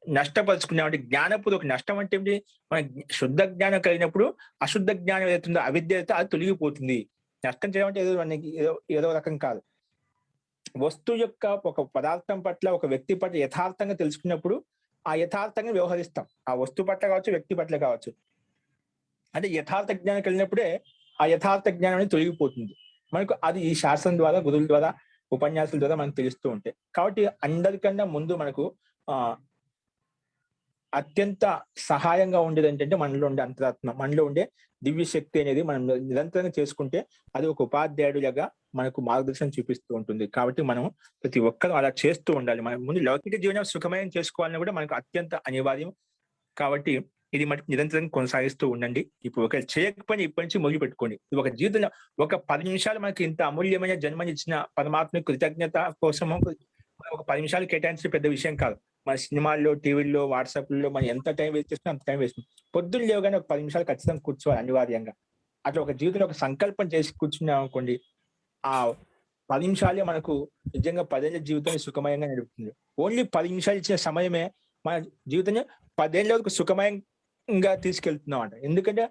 నష్టపరుచుకున్నామంటే జ్ఞానపూర్వక నష్టం అంటే ఏంటి? మన శుద్ధ జ్ఞానం కలిగినప్పుడు అశుద్ధ జ్ఞానం ఏదైతుందో అవిద్య అయితే అది తొలగిపోతుంది. నష్టం చేయడం అంటే ఏదో మనకి ఏదో రకం కాదు. వస్తువు యొక్క ఒక పదార్థం పట్ల, ఒక వ్యక్తి పట్ల యథార్థంగా తెలుసుకున్నప్పుడు ఆ యథార్థంగా వ్యవహరిస్తాం. ఆ వస్తువు పట్ల కావచ్చు, వ్యక్తి పట్ల కావచ్చు. అంటే యథార్థ జ్ఞానం కలిగినప్పుడే ఆ యథార్థ జ్ఞానం అనేది తొలగిపోతుంది. మనకు అది ఈ శాస్త్రం ద్వారా, గురువుల ద్వారా, ఉపన్యాసాల ద్వారా మనకు తెలుస్తూ ఉంటాయి. కాబట్టి అందరికన్నా ముందు మనకు అత్యంత సహాయంగా ఉండేది ఏంటంటే మనలో ఉండే అంతరాత్మ, మనలో ఉండే దివ్య శక్తి అనేది మనం నిరంతరంగా చేసుకుంటే అది ఒక ఉపాధ్యాయుడిలాగా మనకు మార్గదర్శనం చూపిస్తూ ఉంటుంది. కాబట్టి మనం ప్రతి ఒక్కరూ అలా చేస్తూ ఉండాలి. మనం ముందు లౌకిక జీవనం సుఖమయం చేసుకోవాలని కూడా మనకు అత్యంత అనివార్యం. కాబట్టి ఇది మటుకు నిరంతరం కొనసాగిస్తూ ఉండండి. ఇప్పుడు ఒకవేళ చేయకపోయినా ఇప్పటి నుంచి మొదలు పెట్టుకోండి. ఇది ఒక జీవితంలో ఒక 10 నిమిషాలు మనకి ఇంత అమూల్యమైన జన్మనిచ్చిన పరమాత్మ కృతజ్ఞత కోసము ఒక 10 నిమిషాలు కేటాయించడం పెద్ద విషయం కాదు. మన సినిమాల్లో, టీవీల్లో, వాట్సాప్‌లో మనం ఎంత టైం వేస్ట్ చేస్తున్నా అంత టైం వేస్ట్. పొద్దున్న లేవగానే ఒక 10 నిమిషాలు ఖచ్చితంగా కూర్చోవాలి అనివార్యంగా. అట్లా ఒక జీవితంలో ఒక సంకల్పం చేసి కూర్చున్నాం అనుకోండి, ఆ 10 నిమిషాలే మనకు నిజంగా 10 ఏళ్ల జీవితాన్ని సుఖమయంగా నడుపుతుంది. ఓన్లీ 10 నిమిషాలు ఇచ్చిన సమయమే మన జీవితాన్ని 10 ఏళ్ల వరకు సుఖమయంగా తీసుకెళ్తుందన్నమాట. ఎందుకంటే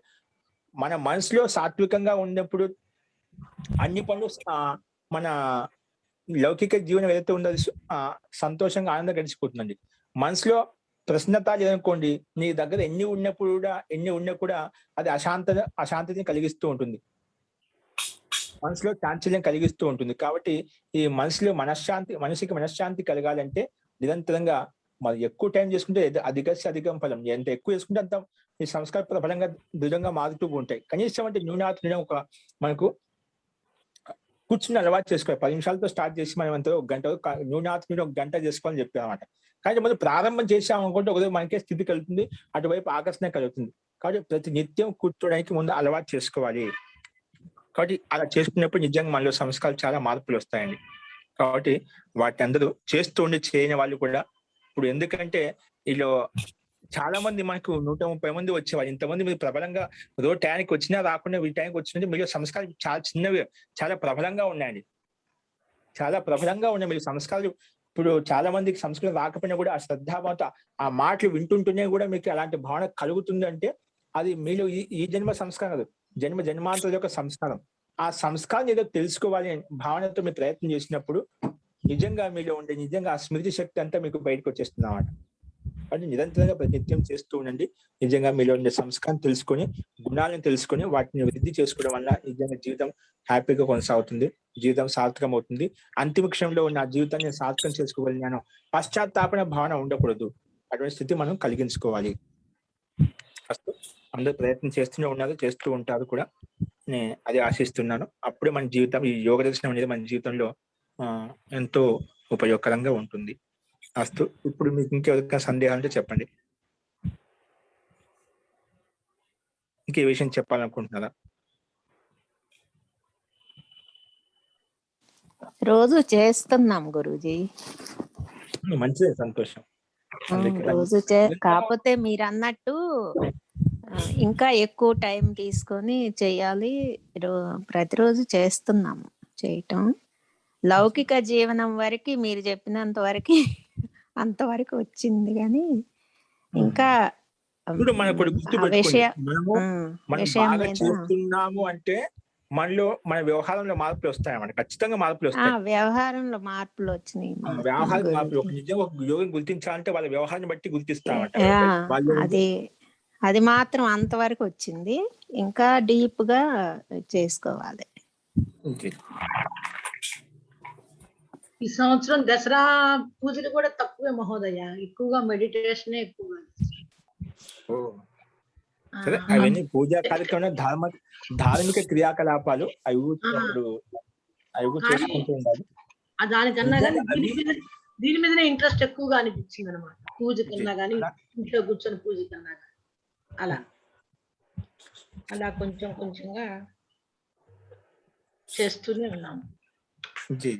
మన మనసులో సాత్వికంగా ఉన్నప్పుడు అన్ని పనులు మన లౌకిక జీవనం ఏదైతే ఉందో అది సంతోషంగా, ఆనందంగా గడిచిపోతుందండి. మనసులో ప్రశ్నత లేదనుకోండి, నీ దగ్గర ఎన్ని ఉన్నా కూడా అది అశాంతిని కలిగిస్తూ ఉంటుంది. మనసులో చాంచల్యం కలిగిస్తూ ఉంటుంది. కాబట్టి ఈ మనిషికి మనశ్శాంతి కలగాలంటే నిరంతరంగా మరి ఎక్కువ టైం చేసుకుంటే అధికస్య అధికం ఫలం. ఎంత ఎక్కువ చేసుకుంటే అంత ఈ సంస్కార ప్రబలంగా దృఢంగా మారుతూ ఉంటాయి. కనీసం అంటే న్యూనాతిన్యూనం మనకు కూర్చుని అలవాటు చేసుకోవాలి. 10 నిమిషాలతో స్టార్ట్ చేసి మనం అంతా ఒక గంట న్యూనాతిన్యూనం ఒక గంట చేసుకోవాలని చెప్పామన్నమాట. కానీ మనం ప్రారంభం చేసామనుకుంటే ఒకరోజు మనకే స్థితి కలుగుతుంది, అటువైపు ఆకర్షణ కలుగుతుంది. కాబట్టి ప్రతి నిత్యం కూర్చోడానికి ముందు అలవాటు చేసుకోవాలి. కాబట్టి అలా చేసుకున్నప్పుడు నిజంగా మనలో సంస్కారాలు చాలా మార్పులు వస్తాయండి. కాబట్టి వాటి అందరూ చేస్తూ ఉండి చేయని వాళ్ళు కూడా ఇప్పుడు ఎందుకంటే వీళ్ళు చాలా మంది మనకు 130 మంది వచ్చేవాళ్ళు. ఇంతమంది మీరు ప్రబలంగా రోజు టయానికి వచ్చినా రాకుండా ఈ టైంకి వచ్చినట్టు మీరు సంస్కారాలు చాలా చిన్నవి, చాలా ప్రబలంగా ఉన్నాయండి. చాలా ప్రబలంగా ఉన్నాయి మీరు సంస్కారాలు. ఇప్పుడు చాలా మందికి సంస్కృతం రాకపోయినా కూడా ఆ శ్రద్ధాభావంతో ఆ మాటలు వింటుంటేనే కూడా మీకు అలాంటి భావన కలుగుతుందంటే అది మీలో ఈ జన్మ సంస్కారం కాదు, జన్మాంతర యొక్క సంస్కారం. ఆ సంస్కారం ఏదో తెలుసుకోవాలి అనే భావనతో మీరు ప్రయత్నం చేసినప్పుడు నిజంగా మీలో ఉండే ఆ స్మృతి శక్తి అంతా మీకు బయటకు వచ్చేస్తుంది అన్నమాట. అంటే నిరంతరంగా ప్రతినిత్యం చేస్తూ ఉండండి. నిజంగా మీలో ఉండే సంస్కారం తెలుసుకొని, గుణాలను తెలుసుకొని వాటిని వృద్ధి చేసుకోవడం వల్ల నిజంగా జీవితం హ్యాపీగా కొనసాగుతుంది. జీవితం సార్థకం అవుతుంది. అంతిమ క్షణంలో ఉన్న జీవితాన్ని సార్థకం చేసుకోగలిగాను పశ్చాత్తాపన భావన ఉండకూడదు. అటువంటి స్థితి మనం కలిగించుకోవాలి. ఫస్ట్ అందరూ ప్రయత్నం చేస్తూనే ఉన్నారు, చేస్తూ ఉంటారు కూడా. అది ఆశిస్తున్నాను. అప్పుడే మన జీవితం, ఈ యోగ దర్శనం అనేది మన జీవితంలో ఎంతో ఉపయోగకరంగా ఉంటుంది. అస్తు. ఇప్పుడు మీకు ఇంకెవరికైనా సందేహాలు ఉంటే చెప్పండి. ఇంకే విషయం చెప్పాలనుకుంటున్నారా? రోజు చేస్తున్నాం గురూజీ. మంచిదే, సంతోషం. రోజు కాకపోతే మీరు అన్నట్టు ఇంకా ఎక్కువ టైం తీసుకొని చేయాలి. ప్రతిరోజు చేస్తున్నాము. చేయటం లౌకిక జీవనం వరకు మీరు చెప్పినంత వరకు అంతవరకు వచ్చింది, కానీ ఇంకా విషయం చేస్తున్నాము అంటే మనలో మన వ్యవహారంలో మార్పులు వస్తాయన్నమాట. ఖచ్చితంగా మార్పులు వస్తాయి. వ్యవహారంలో మార్పులు వచ్చినాయి. వ్యవహార మార్పులు నిజంగా ఒక యోగిని గుర్తించాలంటే వాళ్ళ వ్యవహారాన్ని బట్టి గుర్తిస్తామంట. అది మాత్రం అంతవరకు వచ్చింది. ఇంకా డీప్ గా చేసుకోవాలి. ఈ సంవత్సరం దసరా పూజలు కూడా తక్కువే మహోదయ, ఎక్కువగా మెడిటేషనే ఎక్కువగా. ఓ సరే, అవన్నీ పూజా కార్యక్రమం ధార్మిక క్రియాకలాపాలు అవి అప్పుడు అవి చేసుకుంటూ ఉండాలి. దానికన్నా కానీ నిజంగా దీని మీదనే ఇంట్రెస్ట్ ఎక్కువగా అనిపించింది అనమాట. పూజ కన్నా కానీ, అలా ఇంట్లో కూర్చొని పూజ కన్నా కానీ అలా అలా కొంచెం కొంచెంగా చేస్తూనే ఉన్నాము. జీ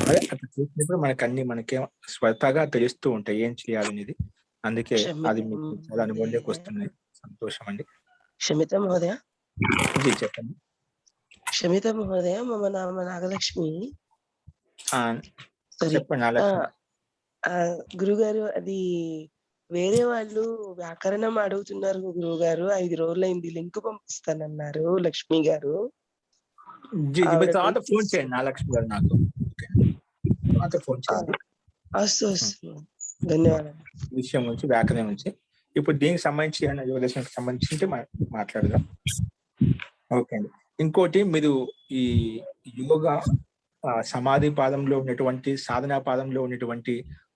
అదే అట్లా చేసినప్పుడు మనకేం స్వతహాగా తెలుస్తూ ఉంటాయి ఏం చేయాలనేది. అందుకే అది మీకు చాలా అనుభవంలోకి వస్తున్నాయి. సంతోషం అండి. క్షమితం మహోదయ. జీ చెప్పండి. క్షమితం మహోదయ, మమ నామ నాగలక్ష్మి. సారీ, చెప్పండి నాగలక్ష్మి. గురుగారు, అది వేరే వాళ్ళు వ్యాకరణం అడుగుతున్నారు గురువుగారు. 5 రోజులైంది, లింక్ పంపిస్తానన్నారు లక్ష్మి గారు. జీ తర్వాత ఫోన్ చేయండి నాగలక్ష్మి గారు, నాకు తర్వాత ఫోన్ చేయండి. ధన్యవాదాలు. విషయం నుంచి వ్యాకరణం నుంచి ఇప్పుడు దీనికి సంబంధించి యోగదర్శనకు సంబంధించి మాట్లాడదాం. ఓకే అండి. ఇంకోటి, మీరు ఈ యోగా సమాధి పాదంలో ఉన్నటువంటి, సాధనా పాదంలో ఉన్నటువంటి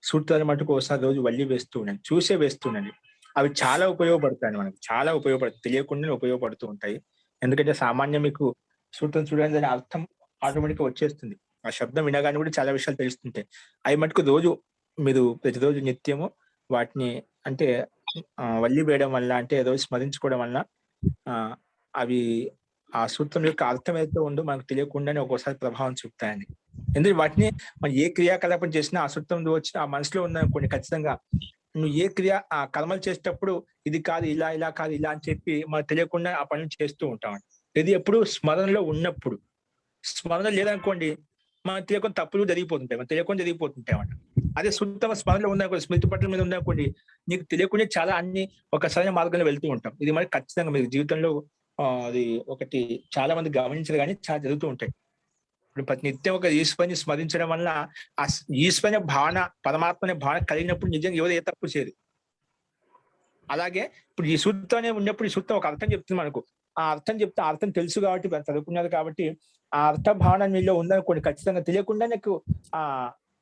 సూత్రాలు మటుకు ఒకసారి రోజు వల్లి వేస్తూ ఉండండి, చూసే వేస్తుండండి. అవి చాలా ఉపయోగపడతాయి మనకు, చాలా ఉపయోగపడతాయి, తెలియకుండానే ఉపయోగపడుతూ ఉంటాయి. ఎందుకంటే సామాన్యం మీకు సూత్రం చూడండి, దాని అర్థం ఆటోమేటిక్గా వచ్చేస్తుంది. ఆ శబ్దం వినగానే కూడా చాలా విషయాలు తెలుస్తుంటాయి. అవి మటుకు రోజు మీరు ప్రతిరోజు నిత్యము వాటిని అంటే వల్లి వేయడం వల్ల, అంటే రోజు స్మరించుకోవడం వల్ల అవి ఆ సూత్రం యొక్క అర్థం అయితే ఉందో మనకు తెలియకుండానే ఒక్కోసారి ప్రభావం చూపుతాయండి. ఎందుకంటే వాటిని మనం ఏ క్రియాకలాపం చేసినా ఆ సూత్రం వచ్చి ఆ మనసులో ఉందనుకోండి, ఖచ్చితంగా నువ్వు ఏ ఆ కర్మలు చేసేటప్పుడు ఇది కాదు ఇలా, ఇలా కాదు ఇలా అని చెప్పి మనకు తెలియకుండా ఆ పనులు చేస్తూ ఉంటామండి. ఇది ఎప్పుడు స్మరణలో ఉన్నప్పుడు. స్మరణ లేదనుకోండి, మనకు తెలియకుండా తప్పులు జరిగిపోతుంటాయి, మనకు తెలియకుండా జరిగిపోతుంటాయి అన్నమాట. అదే సూత్రం స్మరణలో ఉందనుకోండి, స్మృతి పట్టణం మీద ఉందనుకోండి, నీకు తెలియకుండా చాలా అన్ని ఒక సరైన మార్గంలో వెళ్తూ ఉంటాం. ఇది మనకి ఖచ్చితంగా మీరు జీవితంలో అది ఒకటి చాలా మంది గమనించరు కానీ చాలా జరుగుతూ ఉంటాయి. ఇప్పుడు ప్రతి నిత్యం ఒక ఈశ్వరుని స్మరించడం వల్ల ఆ ఈశ్వరుని భావన, పరమాత్మని భావన కలిగినప్పుడు నిజంగా ఎవరు ఏ తప్పు చేయరు. అలాగే ఇప్పుడు ఈ సూత్రం ఉన్నప్పుడు ఈ సూత్రం ఒక అర్థం చెప్తుంది మనకు. ఆ అర్థం చెప్తే ఆ అర్థం తెలుసు కాబట్టి, చదువుకున్నారు కాబట్టి ఆ అర్థ భావన మీలో ఉందనుకోండి, ఖచ్చితంగా తెలియకుండా నీకు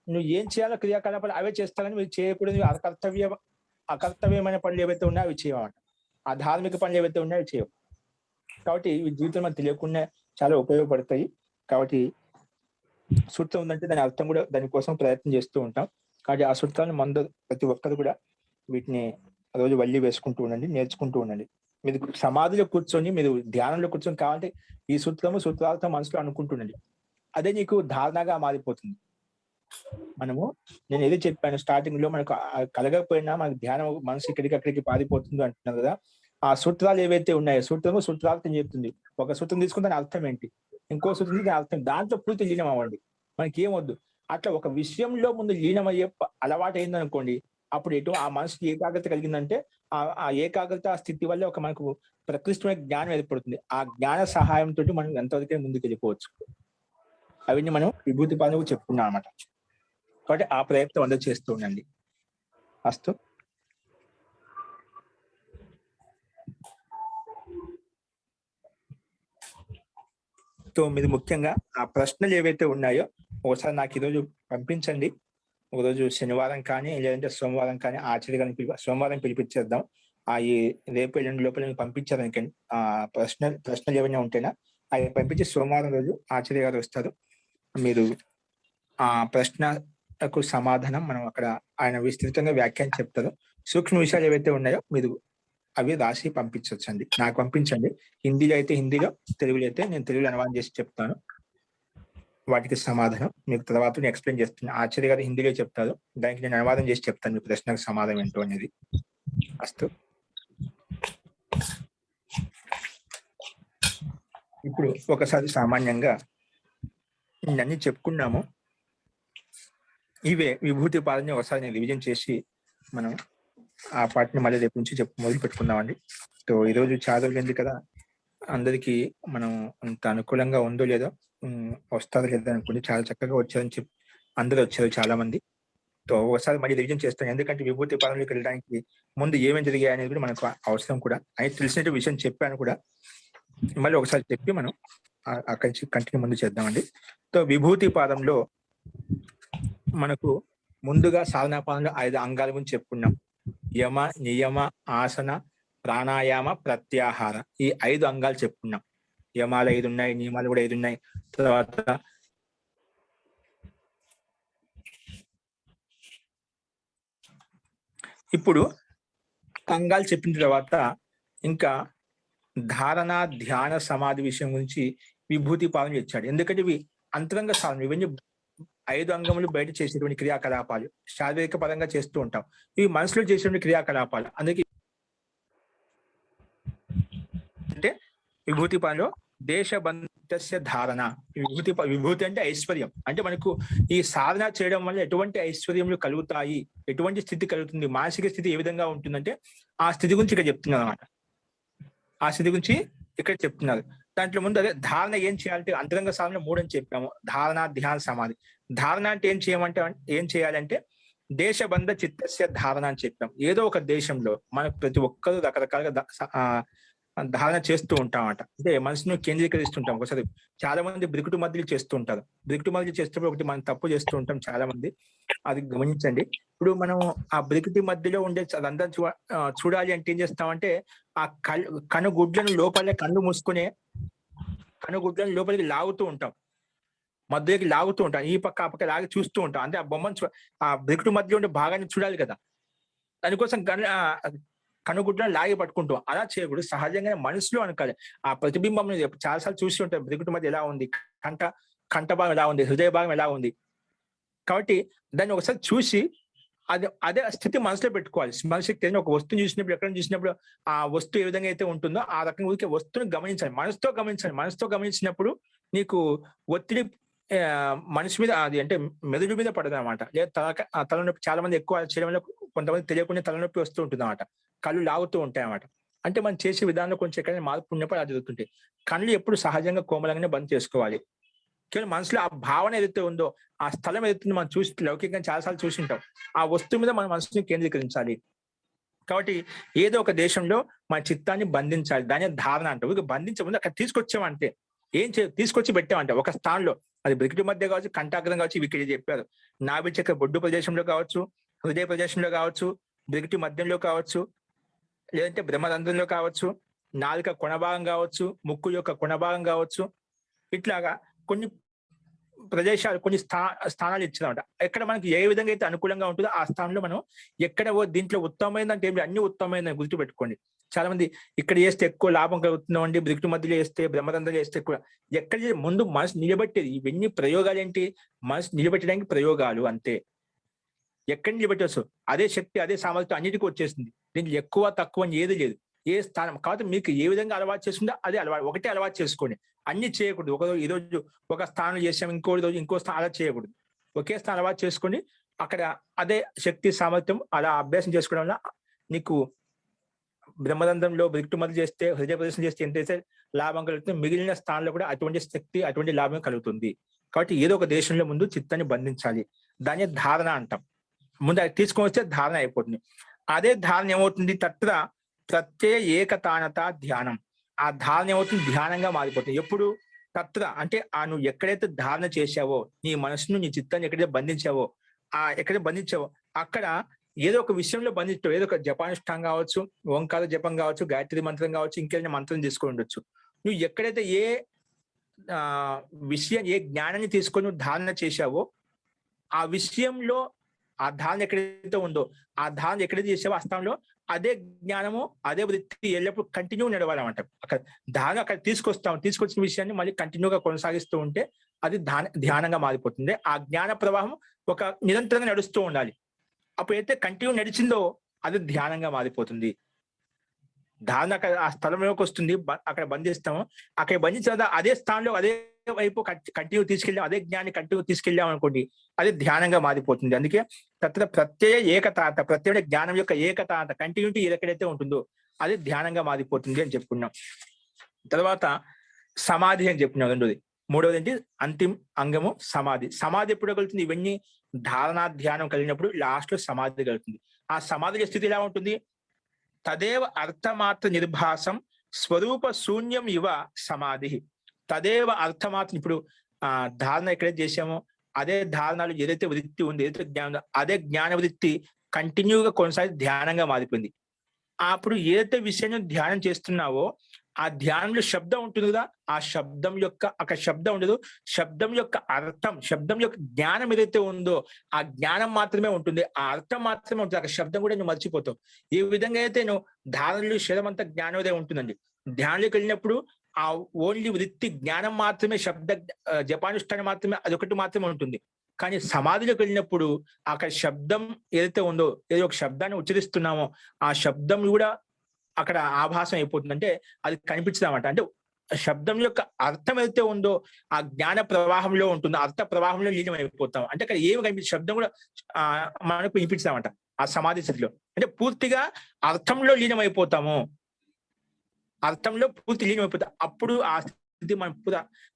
నువ్వు ఏం చేయాలో క్రియాకలాపాలు అవే చేస్తానని మీరు చేయకూడదు. అకర్తవ్యమైన పనులు ఏవైతే ఉన్నాయో అవి చేయమాట, ఆ ధార్మిక పనులు ఏవైతే ఉన్నాయో అవి చేయవు. కాబట్టి ఈ జీవితం మనకు తెలియకుండా చాలా ఉపయోగపడతాయి. కాబట్టి సూత్రం ఉందంటే దాని అర్థం కూడా దానికోసం ప్రయత్నం చేస్తూ ఉంటాం. కాబట్టి ఆ సూత్రాలను ప్రతి ఒక్కరు కూడా వీటిని రోజు వల్లి వేసుకుంటూ ఉండండి, నేర్చుకుంటూ ఉండండి. మీరు సమాధిలో కూర్చొని, మీరు ధ్యానంలో కూర్చొని కావాలంటే ఈ సూత్రాలతో మనసులో అనుకుంటుండండి. అదే నీకు ధారణగా మారిపోతుంది. నేను ఏదో చెప్పాను స్టార్టింగ్ లో, మనకు కలగకపోయినా మనకు ధ్యానం మనసు ఇక్కడికి పారిపోతుందో అంటున్నాను కదా. ఆ సూత్రాలు ఏవైతే ఉన్నాయో సూత్రాలతో చెప్తుంది. ఒక సూత్రం తీసుకుని దాని అర్థం ఏంటి, ఇంకో సూత్రం దాని అర్థం, దాంట్లో పూర్తి లీనం అవ్వండి. మనకి ఏమొద్దు. అట్లా ఒక విషయంలో ముందు లీనమయ్యే అలవాటు అయిందనుకోండి, అప్పుడు ఎటు ఆ మనసుకి ఏకాగ్రత కలిగిందంటే ఆ ఏకాగ్రత స్థితి వల్ల ఒక మనకు ప్రకృష్టమైన జ్ఞానం ఏర్పడుతుంది. ఆ జ్ఞాన సహాయంతో మనం ఎంతవరకే ముందుకు వెళ్ళిపోవచ్చు. అవన్నీ మనం విభూతి పాదం చెప్పుకున్నాం అన్నమాట. కాబట్టి ఆ ప్రయత్నం అందరూ చేస్తూ ఉండండి. అస్తు. సో మీరు ముఖ్యంగా ఆ ప్రశ్నలు ఏవైతే ఉన్నాయో ఒకసారి నాకు ఈరోజు పంపించండి. ఒకరోజు శనివారం కానీ లేదంటే సోమవారం కానీ ఆచార్య గారిని సోమవారం పిలిపించేద్దాం. ఈ రేపు ఎల్లుండి లోపల పంపించారనుకోండి, ప్రశ్నలు ఏమైనా ఉంటేనా అవి పంపించి సోమవారం రోజు ఆచార్య గారు వస్తారు. మీరు ఆ ప్రశ్నకు సమాధానం మనం అక్కడ ఆయన విస్తృతంగా వ్యాఖ్యానం చెప్తారు. సూక్ష్మ విషయాలు ఏవైతే ఉన్నాయో మీరు అవి రాసి పంపించవచ్చండి. నాకు పంపించండి. హిందీలో అయితే హిందీలో, తెలుగులో అయితే నేను తెలుగులో అనువాదం చేసి చెప్తాను. వాటికి సమాధానం మీకు తర్వాత నేను ఎక్స్ప్లెయిన్ చేస్తాను. ఆచార్య గారు హిందీలో చెప్తారు, దానికి నేను అనువాదం చేసి చెప్తాను మీ ప్రశ్నకు సమాధానం ఏంటో అనేది. అస్తు. ఇప్పుడు ఒకసారి సామాన్యంగా అన్ని చెప్పుకున్నాము. ఇవే విభూతి పాదని ఒకసారి నేను రివిజన్ చేసి మనం ఆ పాటని మళ్ళీ రేపు నుంచి మొదలు పెట్టుకుందామండి. సో ఈరోజు చాలా రోజులైంది కదా, అందరికీ మనం అంత అనుకూలంగా ఉందో లేదో, వస్తారో లేదో అనుకోండి. చాలా చక్కగా వచ్చారని చెప్పి అందరూ వచ్చారు చాలా మంది. సో ఒకసారి మళ్ళీ రివిజన్ చేస్తాను. ఎందుకంటే విభూతి పాదంలోకి వెళ్ళడానికి ముందు ఏమేమి జరిగాయి అనేది కూడా మనకు అవసరం కూడా. అయితే తెలిసినట్టు విషయం చెప్పాను కూడా, మళ్ళీ ఒకసారి చెప్పి మనం అక్కడి నుంచి కంటిన్యూ ముందు చేద్దామండి. సో విభూతి పాదంలో మనకు ముందుగా సాధనా పాదంలో 5 అంగాల గురించి చెప్పుకున్నాం. యమ, నియమ, ఆసన, ప్రాణాయామ, ప్రత్యాహార, ఈ 5 అంగాలు చెప్పుకున్నాం. యమాలు 5 ఉన్నాయి, నియమాలు కూడా 5 ఉన్నాయి. తర్వాత ఇప్పుడు అంగాలు చెప్పిన తర్వాత ఇంకా ధారణ, ధ్యాన, సమాధి విషయం గురించి విభూతి పాదం ఇచ్చాడు. ఎందుకంటే ఇవి అంతరంగ సాధన, ఇవన్నీ 5 అంగములు బయట చేసేటువంటి క్రియాకలాపాలు, శారీరక పరంగా చేస్తూ ఉంటాం. ఇవి మనసులో చేసేటువంటి క్రియాకలాపాలు. అందుకే అంటే విభూతి పాదంలో దేశబంధస్య ధారణ, విభూతి అంటే ఐశ్వర్యం. అంటే మనకు ఈ సాధన చేయడం వల్ల ఎటువంటి ఐశ్వర్యములు కలుగుతాయి, ఎటువంటి స్థితి కలుగుతుంది, మానసిక స్థితి ఏ విధంగా ఉంటుందంటే ఆ స్థితి గురించి ఇక్కడ చెప్తున్నారు అనమాట. ఆ స్థితి గురించి ఇక్కడ చెప్తున్నారు. దాంట్లో ముందు అదే ధారణ ఏం చేయాలంటే అంతరంగ సాధన 3 అని చెప్పాము. ధారణ, ధ్యాన, సమాధి. ధారణ అంటే ఏం చేయాలంటే దేశబంధ చిత్తస్య ధారణ అని చెప్పాం. ఏదో ఒక దేశంలో మనకు ప్రతి ఒక్కరు రకరకాలుగా ధారణ చేస్తూ ఉంటామట. అంటే మనసును కేంద్రీకరిస్తుంటాం. ఒకసారి చాలా మంది బ్రికుటు మధ్యలు చేస్తూ ఉంటారు. బ్రికుటు మధ్యలు చేస్తున్నప్పుడు ఒకటి మనం తప్పు చేస్తూ ఉంటాం చాలా మంది, అది గమనించండి. ఇప్పుడు మనం ఆ బ్రికుటి మధ్యలో ఉండే అదంతా చూడాలి అంటే ఏం చేస్తామంటే ఆ కనుగుడ్లను లోపలే కన్ను మూసుకునే కనుగుడ్లను లోపలికి లాగుతూ ఉంటాం, మధ్యలోకి లాగుతూ ఉంటాం, ఈ పక్క ఆ పక్క లాగి చూస్తూ ఉంటాం. అంటే ఆ బొమ్మను ఆ బ్రికుటు మధ్యలో ఉండే భాగాన్ని చూడాలి కదా, దానికోసం కనుగుడ్లను లాగి పట్టుకుంటాం. అలా చేయకూడదు. సహజంగానే మనసులో అనుకోవాలి. ఆ ప్రతిబింబం చాలాసార్లు చూసి ఉంటాం, బ్రికుటు మధ్య ఎలా ఉంది, కంఠ భాగం ఎలా ఉంది, హృదయ భాగం ఎలా ఉంది. కాబట్టి దాన్ని ఒకసారి చూసి అదే స్థితి మనసులో పెట్టుకోవాలి. మనసుకి తెలియని ఒక వస్తువుని చూసినప్పుడు, ఎక్కడ చూసినప్పుడు ఆ వస్తువు ఏ విధంగా అయితే ఉంటుందో ఆ రకంగా ఊరికే వస్తువుని గమనించాలి, మనసుతో గమనించాలి. మనసుతో గమనించినప్పుడు నీకు ఒత్తిడి మనిషి మీద, అది అంటే మెదడు మీద పడదు అనమాట. లేదా తలనొప్పి చాలా మంది ఎక్కువ చేయడం వల్ల కొంతమంది తెలియకుండా తలనొప్పి వస్తూ ఉంటుంది అనమాట. కళ్ళు లాగుతూ ఉంటాయి అన్నమాట. అంటే మనం చేసే విధానంలో కొంచెం ఎక్కడైనా మార్పు ఉన్నప్పుడు అది జరుగుతుంటాయి. కళ్ళు ఎప్పుడు సహజంగా కోమలంగానే బంద్ చేసుకోవాలి. కేవలం మనసులో ఆ భావన ఏదైతే ఉందో, ఆ స్థలం ఏదైతే మనం చూసి లౌకికంగా చాలాసార్లు చూసి ఉంటాం, ఆ వస్తువు మీద మన మనసుని కేంద్రీకరించాలి. కాబట్టి ఏదో ఒక దేశంలో మన చిత్తాన్ని బంధించాలి. దాని ధారణ అంటాం. ఇక బంధించే ముందు అక్కడ తీసుకొచ్చామంటే తీసుకొచ్చి పెట్టామంటే ఒక స్థానంలో, అది బ్రికిటి మధ్య కావచ్చు, కంఠాగ్రం కావచ్చు, ఇవి ఇక్కడ చెప్పారు. నాభి చక్ర బొడ్డు ప్రదేశంలో కావచ్చు, హృదయ ప్రదేశంలో కావచ్చు, బ్రికిటి మధ్యంలో కావచ్చు, లేదంటే బ్రహ్మరంధ్రంలో కావచ్చు, నాలుక కొనభాగం కావచ్చు, ముక్కు యొక్క కొనభాగం కావచ్చు, ఇట్లాగా కొన్ని ప్రదేశాలు, కొన్ని స్థానాలు ఇచ్చిందన్నమాట. ఎక్కడ మనకి ఏ విధంగా అయితే అనుకూలంగా ఉంటుందో ఆ స్థానంలో మనం ఎక్కడ దీంట్లో ఉత్తమమైందంటే ఏమి, అన్ని ఉత్తమమైందని గుర్తుపెట్టుకోండి. చాలా మంది ఇక్కడ చేస్తే ఎక్కువ లాభం కలుగుతుందండి, బ్రికిటి మధ్యలో చేస్తే, బ్రహ్మరంధ్రం చేస్తే ఎక్కువ. ఎక్కడ ముందు మనసు నిలబెట్టేది, ఇవన్నీ ప్రయోగాలు ఏంటి, మనసు నిలబెట్టడానికి ప్రయోగాలు అంతే. ఎక్కడ నిలబెట్టవచ్చు, అదే శక్తి, అదే సామర్థ్యం అన్నిటికీ వచ్చేసింది. దీనికి ఎక్కువ తక్కువ అని ఏది లేదు. ఏ స్థానం కాబట్టి మీకు ఏ విధంగా అలవాటు చేసుకుంటే అదే అలవాటు, ఒకటే అలవాటు చేసుకోండి. అన్ని చేయకూడదు. ఈరోజు ఒక స్థానం చేసాం, ఇంకో రోజు ఇంకో స్థానం, అలా చేయకూడదు. ఒకే స్థానం అలవాటు చేసుకొని అక్కడ అదే శక్తి సామర్థ్యం అలా అభ్యాసం చేసుకోవడం వల్ల నీకు బ్రహ్మరంధ్రంలో బ్రికిటి మధ్య చేస్తే, హృదయ ప్రదర్శన చేస్తే ఎంతైతే లాభం కలుగుతుంది, మిగిలిన స్థానంలో కూడా అటువంటి శక్తి, అటువంటి లాభం కలుగుతుంది. కాబట్టి ఏదో ఒక దేశంలో ముందు చిత్తాన్ని బంధించాలి. దాన్ని ధారణ అంటాం. ముందు అది తీసుకొని వస్తే ధారణ అయిపోతుంది. అదే ధారణ ఏమవుతుంది, తత్ర ప్రత్యయ ఏకతానత ధ్యానం. ఆ ధారణ ఏమవుతుంది, ధ్యానంగా మారిపోతుంది. ఎప్పుడు తత్ర అంటే నువ్వు ఎక్కడైతే ధారణ చేశావో, నీ మనసును, నీ చిత్తాన్ని ఎక్కడైతే బంధించావో, ఎక్కడైతే బంధించావో అక్కడ ఏదో ఒక విషయంలో బంధించావు. ఏదో ఒక జపానుష్ఠానం కావచ్చు, ఓంకార జపం కావచ్చు, గాయత్రి మంత్రం కావచ్చు, ఇంకేదైనా మంత్రం తీసుకొని ఉండొచ్చు. నువ్వు ఎక్కడైతే ఏ ఏ జ్ఞానాన్ని తీసుకొని నువ్వు ధారణ చేశావో ఆ విషయంలో, ఆ ధారణ ఎక్కడైతే ఉందో, ఆ ధారణ ఎక్కడైతే చేసావో ఆ స్థానంలో అదే జ్ఞానము, అదే వృత్తి ఎల్లప్పుడు కంటిన్యూ నడవాలన్నమాట. అక్కడ ధారణ అక్కడ తీసుకొచ్చిన విషయాన్ని మళ్ళీ కంటిన్యూగా కొనసాగిస్తూ ఉంటే అది ధ్యానంగా మారిపోతుంది. ఆ జ్ఞాన ప్రవాహం ఒక నిరంతరంగా నడుస్తూ ఉండాలి. అప్పుడైతే కంటిన్యూ నడిచిందో అది ధ్యానంగా మారిపోతుంది. ధారణ అక్కడ ఆ స్థలంలోకి వస్తుంది, అక్కడ బంధిస్తాము. అక్కడ బంధించిన అదే స్థానంలో అదే వైపు కంటిన్యూ తీసుకెళ్ళాం, అదే జ్ఞాన్ని కంటిన్యూ తీసుకెళ్ళాం అనుకోండి, అది ధ్యానంగా మారిపోతుంది. అందుకే తత్ర ప్రత్యయ ఏకతాంత, ప్రత్యయ జ్ఞానం యొక్క ఏకతాంత కంటిన్యూటీ ఎక్కడైతే ఉంటుందో అది ధ్యానంగా మారిపోతుంది అని చెప్పుకున్నాం. తర్వాత సమాధి అని చెప్పుకున్నాం. రెండోది. మూడవది ఏంటి, అంతిమ అంగము సమాధి. సమాధి ఎప్పుడు కలుగుతుంది, ఇవన్నీ ధారణా ధ్యానం కలిగినప్పుడు లాస్ట్ లో సమాధి కలుగుతుంది. ఆ సమాధి స్థితి ఎలా ఉంటుంది, తదేవ అర్థమాత్ర నిర్భాసం స్వరూప శూన్యం ఇవ సమాధి. తదేవ అర్థమాత్రం. ఇప్పుడు ధారణ ఎక్కడైతే చేసామో అదే ధారణలు ఏదైతే వృత్తి ఉంది, ఏదైతే జ్ఞానం, అదే జ్ఞాన వృత్తి కంటిన్యూగా కొనసాగి ధ్యానంగా మారిపోయింది. అప్పుడు ఏదైతే విషయాన్ని ధ్యానం చేస్తున్నావో ఆ ధ్యానంలో శబ్దం ఉంటుంది కదా, ఆ శబ్దం యొక్క అక్కడ శబ్దం ఉండదు, శబ్దం యొక్క అర్థం, శబ్దం యొక్క జ్ఞానం ఏదైతే ఉందో ఆ జ్ఞానం మాత్రమే ఉంటుంది, ఆ అర్థం మాత్రమే ఉంటుంది. అక్కడ శబ్దం కూడా నువ్వు మర్చిపోతావు. ఈ విధంగా అయితే నువ్వు ధారణలు శరీరం అంతా జ్ఞానోదయం ఉంటుందండి. ధ్యానంలోకి వెళ్ళినప్పుడు ఆ ఓన్లీ వృత్తి జ్ఞానం మాత్రమే, శబ్ద జపానుష్ఠానం మాత్రమే, అదొకటి మాత్రమే ఉంటుంది. కానీ సమాధిలోకి వెళ్ళినప్పుడు అక్కడ శబ్దం ఏదైతే ఉందో, ఏదో ఒక శబ్దాన్ని ఉచ్చరిస్తున్నామో ఆ శబ్దం కూడా అక్కడ ఆభాసం అయిపోతుంది. అంటే అది కనిపించదన్నమాట. అంటే శబ్దం యొక్క అర్థం ఏదైతే ఉందో ఆ జ్ఞాన ప్రవాహంలో ఉంటుంది, అర్థ ప్రవాహంలో లీనం అయిపోతాం. అంటే అక్కడ ఏమి కనిపించే శబ్దం కూడా మనకు వినిపించదన్నమాట ఆ సమాధి స్థితిలో. అంటే పూర్తిగా అర్థంలో లీనం అయిపోతాము, అర్థంలో పూర్తి లీనం అయిపోతాం. అప్పుడు ఆ స్థితి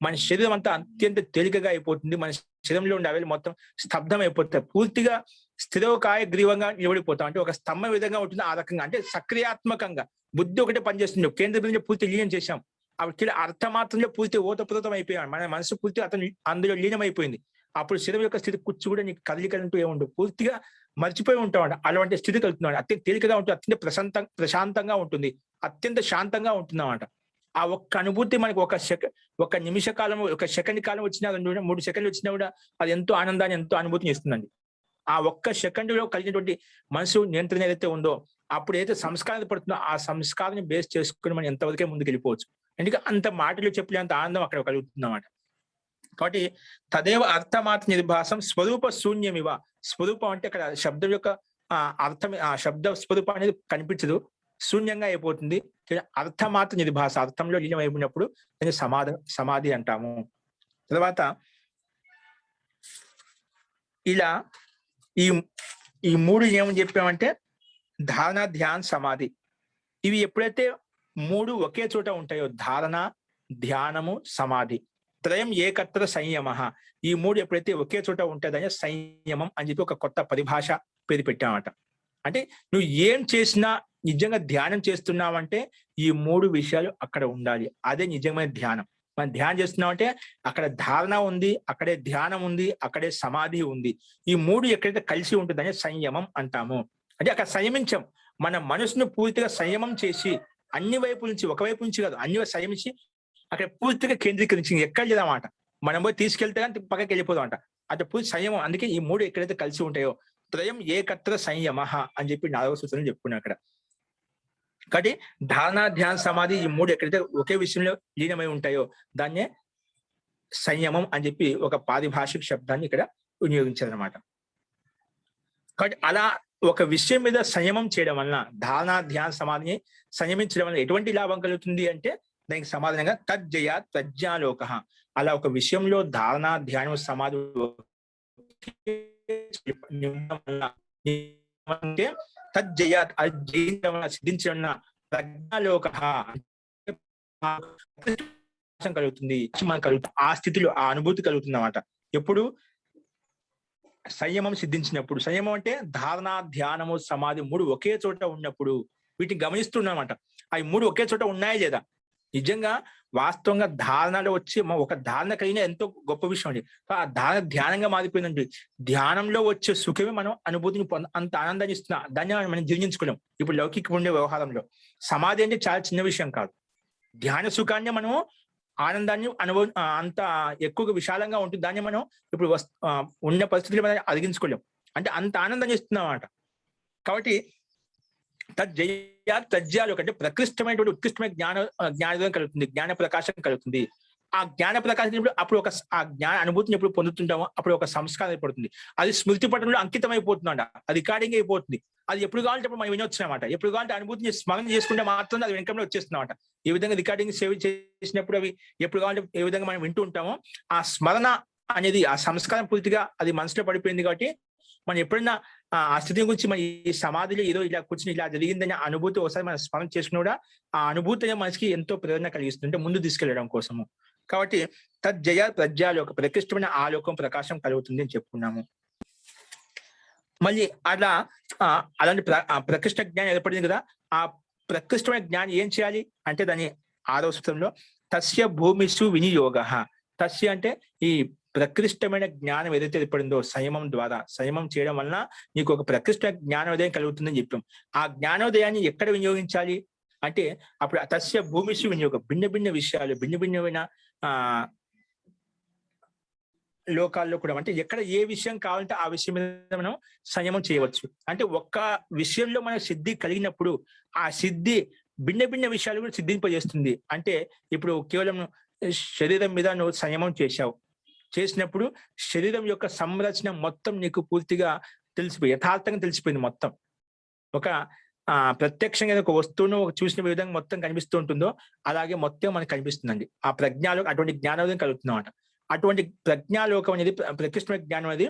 మన శరీరం అంతా అత్యంత తేలికగా అయిపోతుంది. మన శరీరంలో ఉండే అవయవాలు మొత్తం స్తబ్దం అయిపోతాయి. పూర్తిగా స్థిరోకాయ గ్రీవంగా నిలబడిపోతాం. అంటే ఒక స్తంభం విధంగా ఉంటుంది. ఆ రకంగా అంటే సక్రియాత్మకంగా బుద్ధి ఒకటే పనిచేస్తుంది. కేంద్ర బిందులో పూర్తి లీనం చేశాం. అప్పుడు అర్థ మాత్రంలో పూర్తి ఓతప్రోతం అయిపోయాం. మన మనసు పూర్తి అతను అందులో లీనం అయిపోయింది. అప్పుడు శరీరం యొక్క స్థితి కూర్చు కూడా నీకు కదలికలంటూ ఏముండవు, పూర్తిగా మర్చిపోయి ఉంటామంట. అలాంటి స్థితి కలుగుతున్నాడు. అత్యంత తేలికగా ఉంటుంది, అత్యంత ప్రశాంతంగా ఉంటుంది, అత్యంత శాంతంగా ఉంటున్నామంట. ఆ ఒక్క అనుభూతి మనకి ఒక నిమిష కాలం, ఒక సెకండ్ కాలం వచ్చినా, 2-3 సెకండ్లు వచ్చినా కూడా అది ఎంతో ఆనందాన్ని, ఎంతో అనుభూతిని ఇస్తుందండి. ఆ ఒక్క సెకండ్లో కలిగినటువంటి మనసు నియంత్రణ ఏదైతే ఉందో అప్పుడు ఏదైతే సంస్కారం పడుతుందో ఆ సంస్కారాన్ని బేస్ చేసుకుని మనం ఎంతవరకే ముందుకు వెళ్ళిపోవచ్చు. ఎందుకంటే అంత మాటలు చెప్పలేంత ఆనందం అక్కడ కలుగుతుందన్నమాట. కాబట్టి తదేవ అర్థమాత్ర నిర్భాసం స్వరూప శూన్యమివ. స్వరూపం అంటే అక్కడ శబ్దం యొక్క అర్థం, ఆ శబ్ద స్వరూపం అనేది కనిపించదు, శూన్యంగా అయిపోతుంది. అర్థమాత్ర నిర్భాస, అర్థంలో లీనం అయిపోయినప్పుడు దాన్ని సమాధి అంటాము. తర్వాత ఇలా ఈ 3 ఏమని చెప్పామంటే ధారణ, ధ్యాన, సమాధి. ఇవి ఎప్పుడైతే 3 ఒకే చోట ఉంటాయో, ధారణ, ధ్యానము, సమాధి, త్రయం ఏకత్ర సంయమ, ఈ 3 ఎప్పుడైతే ఒకే చోట ఉంటుందో సంయమం అని చెప్పి ఒక కొత్త పరిభాష పేరు పెట్టామట. అంటే నువ్వు ఏం చేసినా నిజంగా ధ్యానం చేస్తున్నావంటే ఈ 3 విషయాలు అక్కడ ఉండాలి. అదే నిజమైన ధ్యానం. మనం ధ్యానం చేస్తున్నామంటే అక్కడ ధారణ ఉంది, అక్కడే ధ్యానం ఉంది, అక్కడే సమాధి ఉంది. ఈ 3 ఎక్కడైతే కలిసి ఉంటుందని సంయమం అంటాము. అంటే అక్కడ సంయమించం, మన మనసును పూర్తిగా సంయమం చేసి అన్ని వైపుల నుంచి, ఒకవైపు నుంచి కాదు, అన్ని సంయమించి అక్కడ పూర్తిగా కేంద్రీకరించి ఎక్కడ లేదన్నమాట. మనం పోయి తీసుకెళ్తే కానీ పక్కకి వెళ్ళిపోదాం అంట. అంటే పూర్తి సంయమం. అందుకే ఈ 3 ఎక్కడైతే కలిసి ఉంటాయో త్రయం ఏకత్ర సంయమ అని చెప్పి 4వ సూత్రం చెప్పుకున్నాం అక్కడ. కాబట్టి ధారణ, ధ్యాన, సమాధి ఈ 3 ఎక్కడైతే ఒకే విషయంలో లీనమై ఉంటాయో దాన్నే సంయమం అని చెప్పి ఒక పారిభాషిక శబ్దాన్ని ఇక్కడ వినియోగించారనమాట. కాబట్టి అలా ఒక విషయం మీద సంయమం చేయడం వలన, ధారణ, ధ్యాన, సమాధిని సంయమించడం వల్ల ఎటువంటి లాభం కలుగుతుంది అంటే దానికి సమాధానంగా తజ్జయ త్వజ్జాలోక. అలా ఒక విషయంలో ధారణ, ధ్యానం, సమాధి అంటే తజ్జయ సిద్ధించడం ప్రజ్ఞాలోక కలుగుతుంది. ఆ స్థితిలో ఆ అనుభూతి కలుగుతుంది అన్నమాట. ఎప్పుడు సంయమం సిద్ధించినప్పుడు. సంయమం అంటే ధారణ, ధ్యానము, సమాధి 3 ఒకే చోట ఉన్నప్పుడు వీటిని గమనిస్తున్నామట. అవి 3 ఒకే చోట ఉన్నాయా లేదా. నిజంగా వాస్తవంగా ధారణలో వచ్చి ఒక ధారణ కలిగిన ఎంతో గొప్ప విషయం అండి. ఆ ధారణ ధ్యానంగా మారిపోయిందండి. ధ్యానంలో వచ్చే సుఖమే మనం అనుభూతిని అంత ఆనందాన్ని ఇస్తున్నా, దాన్ని మనం జీర్ణించుకోలేం ఇప్పుడు లౌకిక ఉండే వ్యవహారంలో. సమాధి అంటే చాలా చిన్న విషయం కాదు. ధ్యాన సుఖాన్ని మనం ఆనందాన్ని అంత ఎక్కువగా విశాలంగా ఉంటుంది. దాన్ని మనం ఇప్పుడు ఉన్న పరిస్థితులు మనం అదిగించుకోలేం. అంటే అంత ఆనందాన్ని ఇస్తున్నాం అన్నమాట. కాబట్టి తజ్జయాలు అంటే ప్రకృష్టమైనటువంటి ఉత్కృష్టమైన జ్ఞానోదయం కలుగుతుంది, జ్ఞాన ప్రకాశం కలుగుతుంది. ఆ జ్ఞాన ప్రకాశం అప్పుడు ఆ జ్ఞాన అనుభూతిని ఎప్పుడు పొందుతుంటామో అప్పుడు ఒక సంస్కారం ఏర్పడుతుంది. అది స్మృతి పటంలో అంకితం అయిపోతుందంట, అది రికార్డింగ్ అయిపోతుంది. అది ఎప్పుడు కావాలంటే అప్పుడు మనం వినొచ్చినమాట. ఎప్పుడు కావాలంటే అనుభూతిని స్మరణ చేసుకుంటే మాత్రం అది వెనకంలో వచ్చేస్తున్నమాట. ఏ విధంగా రికార్డింగ్ సేవ్ చేసినప్పుడు అవి ఎప్పుడు కావాలంటే ఏ విధంగా మనం వింటూ ఉంటామో ఆ స్మరణ అనేది, ఆ సంస్కారం పూర్తిగా అది మనసులో పడిపోయింది. కాబట్టి మనం ఎప్పుడైనా ఆ స్థితి గురించి మన ఈ సమాధిలో ఏదో ఇలా కూర్చుని ఇలా జరిగిందనే అనుభూతి ఒకసారి మనం స్మరణ చేసుకుని కూడా ఆ అనుభూతి మనకి ఎంతో ప్రేరణ కలిగిస్తుంది, అంటే ముందు తీసుకెళ్లడం కోసము. కాబట్టి తజ్జయ ప్రజ్ఞాలోక, ప్రకృష్టమైన ఆలోకం, ప్రకాశం కలుగుతుంది అని చెప్పుకున్నాము. మళ్ళీ అలా అలాంటి ప్రకృష్ట జ్ఞానం ఏర్పడింది కదా. ఆ ప్రకృష్టమైన జ్ఞానం ఏం చేయాలి అంటే దాని 6వ సూత్రంలో తస్య భూమిషు వినియోగ. తస్య అంటే ఈ ప్రకృష్టమైన జ్ఞానం ఏదైతే ఏర్పడిందో సంయమం ద్వారా, సంయమం చేయడం వలన నీకు ఒక ప్రకృష్ట జ్ఞానోదయం కలుగుతుందని చెప్పాం. ఆ జ్ఞానోదయాన్ని ఎక్కడ వినియోగించాలి అంటే అప్పుడు తస్య భూమిషు వినియోగం, భిన్న భిన్న విషయాలు, భిన్న భిన్నమైన లోకాల్లో కూడా, అంటే ఎక్కడ ఏ విషయం కావాలంటే ఆ విషయం మీద మనం సంయమం చేయవచ్చు. అంటే ఒక్క విషయంలో మన సిద్ధి కలిగినప్పుడు ఆ సిద్ధి భిన్న భిన్న విషయాలు కూడా సిద్ధింపజేస్తుంది. అంటే ఇప్పుడు కేవలం శరీరం మీద నువ్వు సంయమం చేసినప్పుడు శరీరం యొక్క సంరచన మొత్తం నీకు పూర్తిగా తెలిసిపోయి, యథార్థంగా తెలిసిపోయింది మొత్తం. ఒక ప్రత్యక్షంగా ఒక వస్తువును చూసిన విధంగా మొత్తం కనిపిస్తూ ఉంటుందో అలాగే మొత్తం మనకు కనిపిస్తుందండి. ఆ ప్రజ్ఞాలో అటువంటి జ్ఞానోదయం కలుగుతుందన్నమాట. అటువంటి ప్రజ్ఞాలోకం అనేది, ప్రకృష్టమైన జ్ఞానం అనేది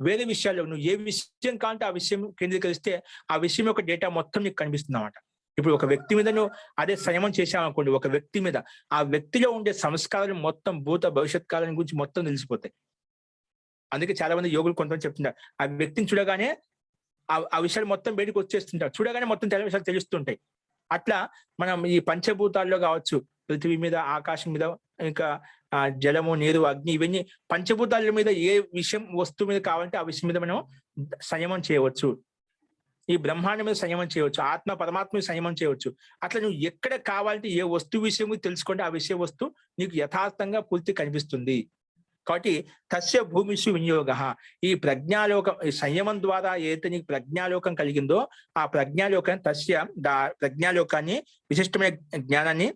వేరే విషయాల్లో నువ్వు ఏ విషయం కావాలంటే ఆ విషయం కేంద్రీకరిస్తే ఆ విషయం యొక్క డేటా మొత్తం నీకు కనిపిస్తుంది అన్నమాట. ఇప్పుడు ఒక వ్యక్తి మీద నువ్వు అదే సంయమం చేసావనుకోండి, ఒక వ్యక్తి మీద ఆ వ్యక్తిలో ఉండే సంస్కారాలు మొత్తం భూత భవిష్యత్ కాలం గురించి మొత్తం తెలిసిపోతాయి. అందుకే చాలా మంది యోగులు కొంతమంది చెప్తుంటారు, ఆ వ్యక్తిని చూడగానే ఆ విషయాలు మొత్తం బయటకు వచ్చేస్తుంటారు, చూడగానే మొత్తం తెల్ల విషయాలు తెలుస్తుంటాయి. అట్లా మనం ఈ పంచభూతాల్లో కావచ్చు, పృథివీ మీద, ఆకాశం మీద, ఇంకా జలము, నీరు, అగ్ని, ఇవన్నీ పంచభూతాల మీద ఏ విషయం వస్తువు మీద కావాలంటే ఆ విషయం మీద మనం సంయమం చేయవచ్చు. ఈ బ్రహ్మాండం మీద సంయమం చేయవచ్చు, ఆత్మ పరమాత్మ మీద సంయమం చేయవచ్చు. అట్లా నువ్వు ఎక్కడ కావాలంటే ఏ వస్తువు విషయం తెలుసుకుంటే ఆ విషయ వస్తువు నీకు యథార్థంగా పూర్తి కనిపిస్తుంది. కాబట్టి తస్య భూమిషు వినియోగ, ఈ ప్రజ్ఞాలోకం, ఈ సంయమం ద్వారా ఏదైతే నీకు ప్రజ్ఞాలోకం కలిగిందో ఆ ప్రజ్ఞాలోకం, తస్య ప్రజ్ఞాలోకాన్ని, విశిష్టమైన జ్ఞానాన్ని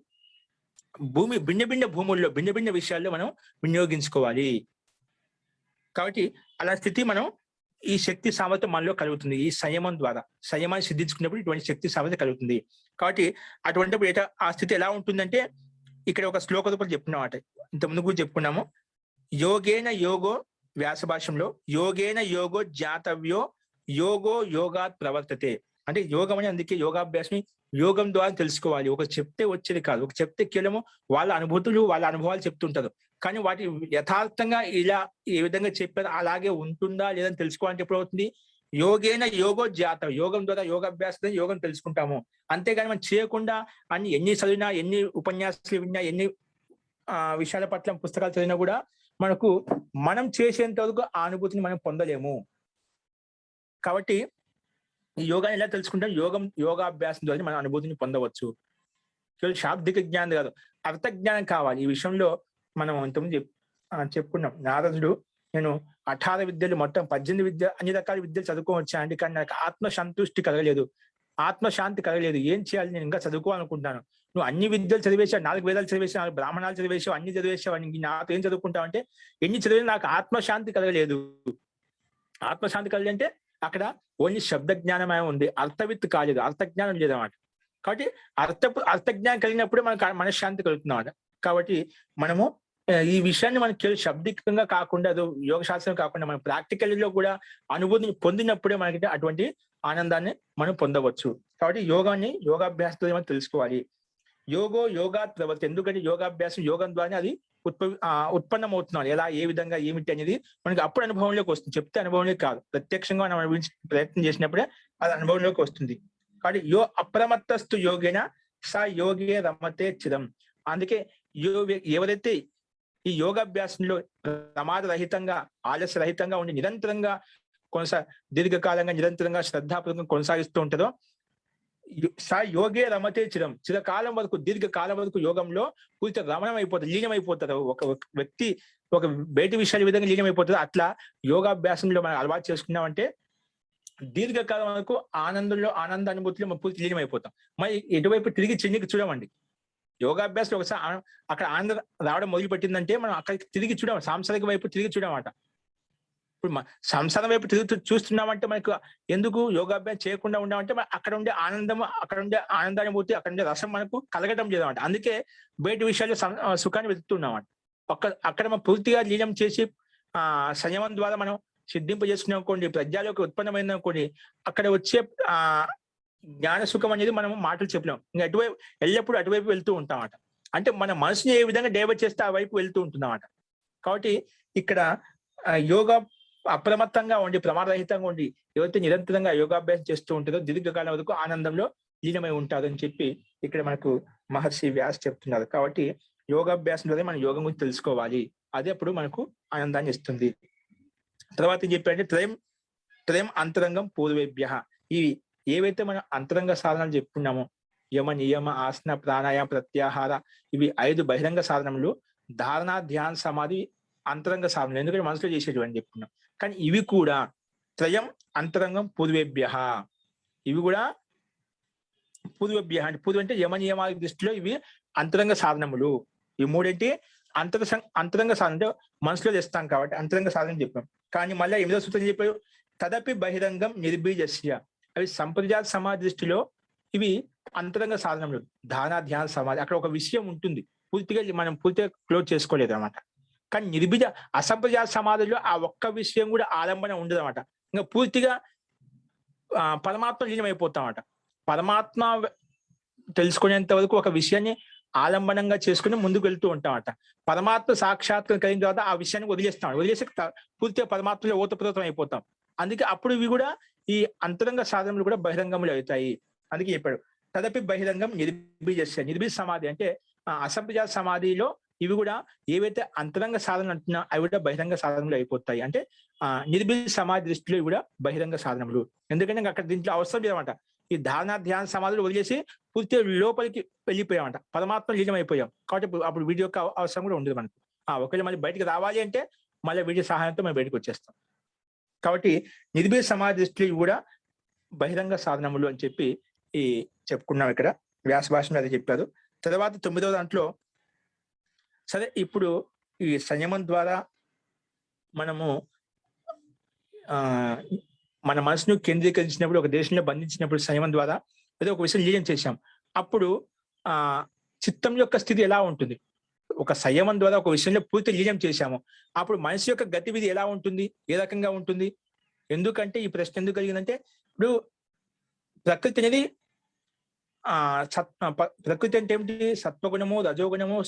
భిన్న భిన్న భూముల్లో, భిన్న భిన్న విషయాల్లో మనం వినియోగించుకోవాలి. కాబట్టి అలా స్థితి మనం ఈ శక్తి సామర్థ్యం మనలో కలుగుతుంది. ఈ సంయమం ద్వారా, సంయమాన్ని సిద్ధించుకున్నప్పుడు ఇటువంటి శక్తి సామర్థ్యం కలుగుతుంది. కాబట్టి అటువంటిప్పుడు ఆ స్థితి ఎలా ఉంటుందంటే ఇక్కడ ఒక శ్లోక రూపంలో చెప్పుకున్నామాట, ఇంతకుముందు కూడా చెప్పుకున్నాము. యోగేన యోగో, వ్యాస భాషంలో యోగేన యోగో జ్ఞాతవ్యో యోగో యోగాత్ ప్రవర్తతే. అంటే యోగం అని, అందుకే యోగాభ్యాసం యోగం ద్వారా తెలుసుకోవాలి. ఒక చెప్తే వచ్చేది కాదు, ఒక చెప్తే కేవలము వాళ్ళ అనుభూతులు, వాళ్ళ అనుభవాలు చెప్తుంటారు. కానీ వాటి యథార్థంగా ఇలా ఏ విధంగా చెప్పారు అలాగే ఉంటుందా లేదని తెలుసుకోవాలంటే ఎప్పుడు అవుతుంది? యోగేన యోగో జ్ఞాత, యోగం ద్వారా, యోగాభ్యాసం యోగం తెలుసుకుంటాము. అంతేగాని మనం చేయకుండా ఎన్ని చదివినా, ఎన్ని ఉపన్యాసాలు విన్నా, ఎన్ని విషయాల పట్ల పుస్తకాలు చదివినా కూడా మనకు మనం చేసేంత వరకు ఆ అనుభూతిని మనం పొందలేము. కాబట్టి ఈ యోగాన్ని ఎలా తెలుసుకుంటాం? యోగాభ్యాసం ద్వారా మన అనుభూతిని పొందవచ్చు. కేవలం శాబ్దిక జ్ఞానం కాదు, అర్థ జ్ఞానం కావాలి. ఈ విషయంలో మనం ఇంతకుముందు చెప్పుకున్నాం. నారదుడు, నేను 18 విద్యలు, మొత్తం 18 విద్య, అన్ని రకాల విద్యలు చదువుకోవచ్చా అంటే, కానీ నాకు ఆత్మసంతుష్టి కలగలేదు, ఆత్మశాంతి కలగలేదు, ఏం చేయాలి, నేను ఇంకా చదువుకోవాలనుకుంటాను. నువ్వు అన్ని విద్యలు చదివేసావు, 4 వేదాలు చదివేసావు, 4 బ్రాహ్మణాలు చదివేసావు, అన్ని చదివేసావు, నాతో ఏం చదువుకుంటావు అంటే, ఎన్ని చదివినా నాకు ఆత్మశాంతి కలగలేదు. ఆత్మశాంతి కలగలేదు అంటే అక్కడ ఓన్లీ శబ్ద జ్ఞానమే ఉంది, అర్థవిత్ కాలేదు, అర్థజ్ఞానం లేదన్నమాట. కాబట్టి అర్థజ్ఞానం కలిగినప్పుడే మనకు మనశ్శాంతి కలుగుతుంది అన్నమాట. కాబట్టి మనము ఈ విషయాన్ని మనం కేవలం శబ్దికంగా కాకుండా, అది యోగ శాస్త్రం కాకుండా మనం ప్రాక్టికల్లో కూడా అనుభూతిని పొందినప్పుడే మనకి అటువంటి ఆనందాన్ని మనం పొందవచ్చు. కాబట్టి యోగాభ్యాసంతో మనం తెలుసుకోవాలి. యోగో యోగాత్ ప్రవర్తతే. ఎందుకంటే యోగాభ్యాసం, యోగం ద్వారా అది ఉత్పన్నం అవుతున్నాడు. ఎలా, ఏ విధంగా, ఏమిటి అనేది మనకి అప్పుడు అనుభవంలోకి వస్తుంది. చెప్తే అనుభవంలోకి కాదు, ప్రత్యక్షంగా మనం అనుభవించి ప్రయత్నం చేసినప్పుడే అది అనుభవంలోకి వస్తుంది. కాబట్టి అప్రమత్తస్తు యోగేన స యోగే రమతే చిరం. అందుకే ఎవరైతే ఈ యోగాభ్యాసంలో ప్రమాదరహితంగా, ఆలస్యరహితంగా ఉండి నిరంతరంగా దీర్ఘకాలంగా నిరంతరంగా శ్రద్ధాపూర్వకంగా కొనసాగిస్తూ ఉంటుందో, స యోగే రమతే చిరం, చిరకాలం వరకు, దీర్ఘకాలం వరకు యోగంలో పూర్తి రమణం అయిపోతుంది, లీనమైపోతారు. ఒక వ్యక్తి ఒక బయటి విషయాల విధంగా లీనమైపోతుంది. అట్లా యోగాభ్యాసంలో మనం అలవాటు చేసుకున్నామంటే దీర్ఘకాలం వరకు ఆనంద అనుభూతిలో మనం పూర్తి లీనమైపోతాం. మరి ఎటువైపు తిరిగి చిన్నికి చూడమండి. యోగాభ్యాసం ఒకసారి అక్కడ ఆనందం రావడం మొదలు పెట్టిందంటే మనం అక్కడికి తిరిగి చూడడం, సాంసారిక వైపు తిరిగి చూడమాట. ఇప్పుడు సంసారం వైపు చూస్తున్నామంటే మనకు ఎందుకు యోగాభ్యాసం చేయకుండా ఉన్నామంటే అక్కడ ఉండే ఆనందం, అక్కడ ఉండే ఆనందానుభూతి, అక్కడ ఉండే రసం మనకు కలగడం లేదన్నమాట. అందుకే బయట విషయాల్లో సుఖాన్ని వెతుకుతున్నామంట. అక్కడ మనం పూర్తిగా లీనం చేసి సంయమం ద్వారా మనం సిద్ధింపజేసుకున్నాం అనుకోండి, ప్రజ్ఞాలోకి ఉత్పన్నమైంది అనుకోండి, అక్కడ వచ్చే జ్ఞాన సుఖం అనేది మనం మాటలు చెప్పలేం. ఇంకా అటువైపు ఎల్లప్పుడూ అటువైపు వెళ్తూ ఉంటామట. అంటే మన మనసుని ఏ విధంగా డైవర్ట్ చేస్తే ఆ వైపు వెళ్తూ ఉంటున్నామట. కాబట్టి ఇక్కడ యోగా అప్రమత్తంగా ఉండి, ప్రమాదరహితంగా ఉండి, ఎవరైతే నిరంతరంగా యోగాభ్యాసం చేస్తూ ఉంటుందో దీర్ఘకాలం వరకు ఆనందంలో లీనమై ఉంటారని చెప్పి ఇక్కడ మనకు మహర్షి వ్యాస్ చెప్తున్నారు. కాబట్టి యోగాభ్యాసం ద్వారా మనం యోగం గురించి తెలుసుకోవాలి. అదే అప్పుడు మనకు ఆనందాన్ని ఇస్తుంది. తర్వాత ఏం చెప్పారంటే త్రయం అంతరంగం పూర్వేభ్య. ఇవి ఏవైతే మనం అంతరంగ సాధనాలు చెప్పుకున్నామో, యమ నియమ ఆసన ప్రాణాయామ ప్రత్యాహార, ఇవి 5 బహిరంగ సాధనములు. ధారణ ధ్యాన సమాధి అంతరంగ సాధనలు, ఎందుకంటే మనసులో చేసేటువంటి చెప్పుకున్నాం. కానీ ఇవి కూడా త్రయం అంతరంగం పూర్వేభ్య, ఇవి కూడా పూర్వేభ్య అంటే పూర్వ అంటే యమ నియమాల దృష్టిలో ఇవి అంతరంగ సాధనములు. ఈ మూడేంటి అంతరంగ సాధన అంటే మనసులో చేస్తాం కాబట్టి అంతరంగ సాధన చెప్పాం. కానీ మళ్ళీ 8వ సూత్రం చెప్పారు, తదపి బహిరంగం నిర్బీజస్య. అవి సంప్రదాయ సమాధి దృష్టిలో ఇవి అంతరంగ సాధనములు. ధారణ ధ్యాన సమాధి, అక్కడ ఒక విషయం ఉంటుంది, మనం పూర్తిగా క్లోజ్ చేసుకోలేదు అనమాట. కానీ నిర్బీజ అసంప్రదాయ సమాధిలో ఆ ఒక్క విషయం కూడా ఆలంబన ఉండదు అనమాట. ఇంకా పూర్తిగా పరమాత్మ లీనమైపోతామట. పరమాత్మ తెలుసుకునేంత వరకు ఒక విషయాన్ని ఆలంబనంగా చేసుకుని ముందుకు వెళ్తూ ఉంటామట. పరమాత్మ సాక్షాత్కారం కలిగిన తర్వాత ఆ విషయాన్ని వదిలేసి పూర్తిగా పరమాత్మలో ఓతప్రోతం అయిపోతాం. అందుకే అప్పుడు ఇవి కూడా ఈ అంతరంగ సాధనలు కూడా బహిరంగములు అవుతాయి. అందుకే చెప్పాడు తదపి బహిరంగం నిర్బీజస్య. నిర్బీజ సమాధి అంటే అసంప్రదాయ సమాధిలో ఇవి కూడా ఏవైతే అంతరంగ సాధనలు అంటున్నా అవి కూడా బహిరంగ సాధనలు అయిపోతాయి. అంటే నిర్బీజ సమాధి దృష్టిలో ఇవి కూడా బహిరంగ సాధనములు. ఎందుకంటే అక్కడ దీంట్లో అవసరం లేదన్నమాట. ఈ ధారణ ధ్యాన సమాధులు వదిలేసి పూర్తిగా లోపలికి వెళ్ళిపోయామంట, పరమాత్మ లీనమైపోయాం. కాబట్టి అప్పుడు వీడియో యొక్క అవసరం కూడా ఉండదు మనకు. ఒకవేళ మళ్ళీ బయటకు రావాలి అంటే మళ్ళీ వీడియో సహాయంతో మనం బయటకు వచ్చేస్తాం. కాబట్టి నిర్బీజ సమాధి దృష్టిలో కూడా బహిరంగ సాధనములు అని చెప్పి ఈ చెప్పుకున్నాం. ఇక్కడ వ్యాస భాషలో అదే చెప్పారు. తర్వాత 9వ దాంట్లో సరే ఇప్పుడు ఈ సంయమం ద్వారా మనము మన మనసును కేంద్రీకరించినప్పుడు, ఒక దేశంలో బంధించినప్పుడు సంయమం ద్వారా ఏదో ఒక విషయం లీనం చేశాం. అప్పుడు చిత్తం యొక్క స్థితి ఎలా ఉంటుంది? ఒక సంయమం ద్వారా ఒక విషయంలో పూర్తి లీనం చేశాము, అప్పుడు మనసు యొక్క గతివిధి ఎలా ఉంటుంది, ఏ రకంగా ఉంటుంది? ఎందుకంటే ఈ ప్రశ్న ఎందుకు కలిగిందంటే, ఇప్పుడు ప్రకృతి అనేది ప్రకృతి అంటే ఏమిటి? సత్వగుణము, రజోగుణము,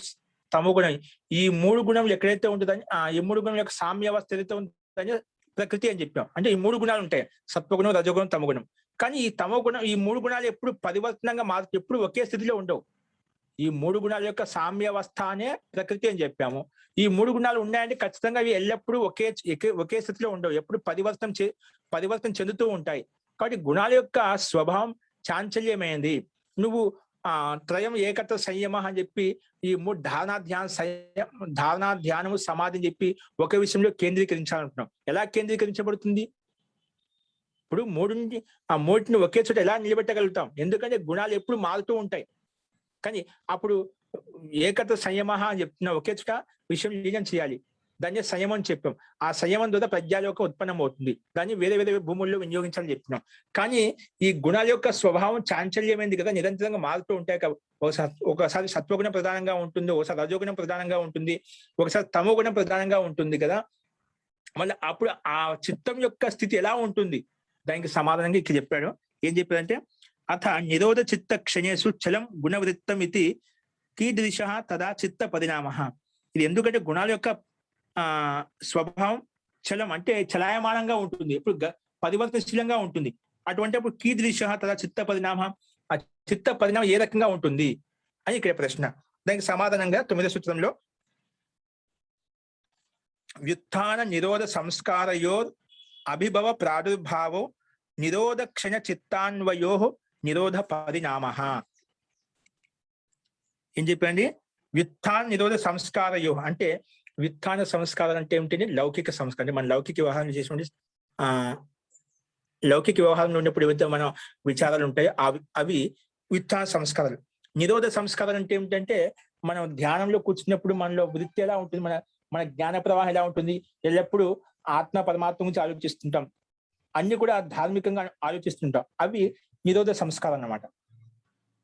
తమోగుణం. ఈ 3 గుణములు ఎక్కడైతే ఉంటుందని, ఈ 3 గుణం యొక్క సామ్యావస్థ ఏదైతే ఉంటుందని ప్రకృతి అని చెప్పాం. అంటే ఈ 3 గుణాలు ఉంటాయి, సత్వగుణం, రజోగుణం, తమోగుణం. కానీ ఈ తమోగుణం, ఈ 3 గుణాలు ఎప్పుడు పరివర్తనంగా ఎప్పుడు ఒకే స్థితిలో ఉండవు. ఈ 3 గుణాల యొక్క సామ్యావస్థ అనే ప్రకృతి అని చెప్పాము. ఈ 3 గుణాలు ఉన్నాయంటే ఖచ్చితంగా అవి ఎల్లప్పుడూ ఒకే స్థితిలో ఉండవు, ఎప్పుడు పరివర్తన చెందుతూ ఉంటాయి. కాబట్టి గుణాల యొక్క స్వభావం చాంచల్యమైంది. నువ్వు త్రయం ఏకత్వ సంయమ అని చెప్పి ఈ 3 ధారణ ధ్యానము సమాధి అని చెప్పి ఒక విషయంలో కేంద్రీకరించాలంటున్నాం. ఎలా కేంద్రీకరించబడుతుంది? ఇప్పుడు ఆ 3ని ఒకే చోట ఎలా నిలబెట్టగలుగుతాం? ఎందుకంటే గుణాలు ఎప్పుడు మారుతూ ఉంటాయి. కానీ అప్పుడు ఏకత్వ సంయమ అని చెప్తున్నా, ఒకే చోట విషయం లీనం చేయాలి, దాన్ని సంయమం అని చెప్పాం. ఆ సంయమం ద్వారా ప్రజ్ఞాలోకం ఉత్పన్నం అవుతుంది, దాన్ని వేరే వేరే భూముల్లో వినియోగించాలని చెప్తున్నాం. కానీ ఈ గుణాల యొక్క స్వభావం చాంచల్యమైంది కదా, నిరంతరంగా మారుతూ ఉంటాయి. ఒకసారి సత్వగుణం ప్రధానంగా ఉంటుంది, ఒకసారి రజోగుణం ప్రధానంగా ఉంటుంది, ఒకసారి తమోగుణం ప్రధానంగా ఉంటుంది కదా. మళ్ళీ అప్పుడు ఆ చిత్తం యొక్క స్థితి ఎలా ఉంటుంది? దానికి సమాధానంగా ఇక్కడ చెప్పాడు. ఏం చెప్పాడంటే, అథ నిరోధ చిత్త క్షణేషు చలం గుణవృత్తం ఇది కీదృశ తదా చిత్త పరిణామ. ఇది ఎందుకంటే గుణాల యొక్క స్వభావం చలం అంటే చలాయమానంగా ఉంటుంది, ఎప్పుడు పరివర్తనశీలంగా ఉంటుంది. అటువంటి అప్పుడు కీదృశ తదా చిత్త పరిణామ, ఆ చిత్త పరిణామం ఏ రకంగా ఉంటుంది అని ఇక్కడ ప్రశ్న. దానికి సమాధానంగా 9వ సూత్రంలో వ్యుత్థాన నిరోధ సంస్కారయోర్ అభిభవ ప్రాదుర్భావో నిరోధ క్షణ చిత్తాన్వయో నిరోధ పరిణామ. ఏం చెప్పండి? వ్యుత్థాన నిరోధ సంస్కారయో అంటే, వ్యుత్థాన సంస్కారాలు అంటే ఏమిటంటే లౌకిక సంస్కారం. అంటే మన లౌకిక వ్యవహారం చేసినప్పుడు లౌకిక వ్యవహారంలో ఉన్నప్పుడు ఏవైతే మన విచారాలు ఉంటాయో అవి వ్యుత్థాన సంస్కారాలు. నిరోధ సంస్కారాలు అంటే ఏమిటంటే, మనం ధ్యానంలో కూర్చున్నప్పుడు మనలో వృత్తి ఎలా ఉంటుంది, మన జ్ఞాన ప్రవాహం ఎలా ఉంటుంది, ఎల్లప్పుడూ ఆత్మ పరమాత్మ గురించి ఆలోచిస్తుంటాం, అన్ని కూడా ధార్మికంగా ఆలోచిస్తుంటాం. అవి నిరోధ సంస్కారం అన్నమాట.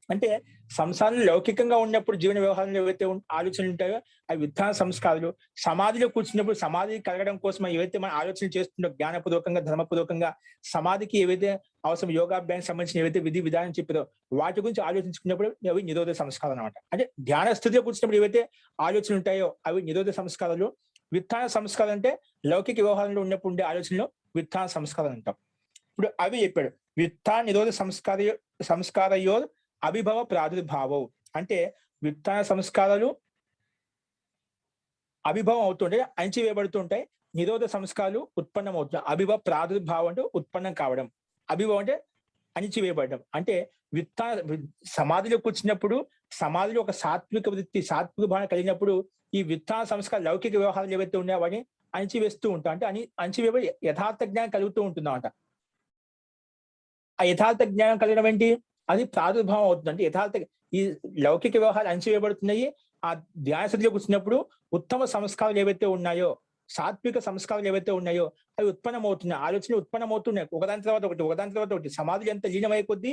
అంటే సంసారంలో లౌకికంగా ఉన్నప్పుడు జీవన వ్యవహారంలో ఏవైతే ఆలోచనలు ఉంటాయో అవి విధాన సంస్కారాలు. సమాధిలో కూర్చున్నప్పుడు సమాధి కలగడం కోసం ఏవైతే మనం ఆలోచన చేస్తుంటో జ్ఞానపూర్వకంగా, ధర్మపూర్వకంగా, సమాధికి ఏవైతే అవసరం యోగాభ్యాసం సంబంధించిన ఏవైతే విధి విధానం చెప్పారో వాటి గురించి ఆలోచించుకున్నప్పుడు అవి నిరోధ సంస్కారం అనమాట. అంటే ధ్యాన స్థితిలో కూర్చున్నప్పుడు ఏవైతే ఆలోచనలు ఉంటాయో అవి నిరోధ సంస్కారాలు. విధాన సంస్కారం అంటే లౌకిక వ్యవహారంలో ఉన్నప్పుడు ఉండే ఆలోచనలో విధాన సంస్కారం అంటాం. ఇప్పుడు అవి చెప్పాడు. వ్యుత్థాన నిరోధ సంస్కారయో అభిభవ ప్రాదుర్భావం అంటే వ్యుత్థాన సంస్కారాలు, అభిభవం అవుతుంటే అణిచివేయబడుతుంటాయి, నిరోధ సంస్కారాలు ఉత్పన్నం అవుతున్నాయి. అభిభవ ప్రాదుర్భావం అంటే ఉత్పన్నం కావడం, అభిభవం అంటే అణిచివేయబడడం. అంటే సమాధిలో కూర్చున్నప్పుడు సమాధిలో ఒక సాత్విక వృత్తి, సాత్విక భావన కలిగినప్పుడు ఈ విత్తాన సంస్కార లౌకిక వ్యవహారాలు ఏవైతే ఉన్నాయో అవన్నీ అణిచివేస్తూ ఉంటాం. అంటే అణిచివేయబడి యథార్థ జ్ఞానం కలుగుతూ ఉంటుందన్నమాట. ఆ యథార్థ జ్ఞానం కలగడం ఏంటి? అది ప్రాదుర్భావం అవుతుంది. అంటే యథార్థ ఈ లౌకిక వ్యవహారాలు అణిచివేయబడుతున్నాయి. ఆ ధ్యాన స్థితిలో కూర్చున్నప్పుడు ఉత్తమ సంస్కారాలు ఏవైతే ఉన్నాయో, సాత్విక సంస్కారాలు ఏవైతే ఉన్నాయో అవి ఉత్పన్నమవుతున్నాయి, ఆలోచనలు ఉత్పన్నమవుతున్నాయి. ఒకదాని తర్వాత ఒకటి. సమాధులు ఎంత లీనమయ్యే కొద్దీ,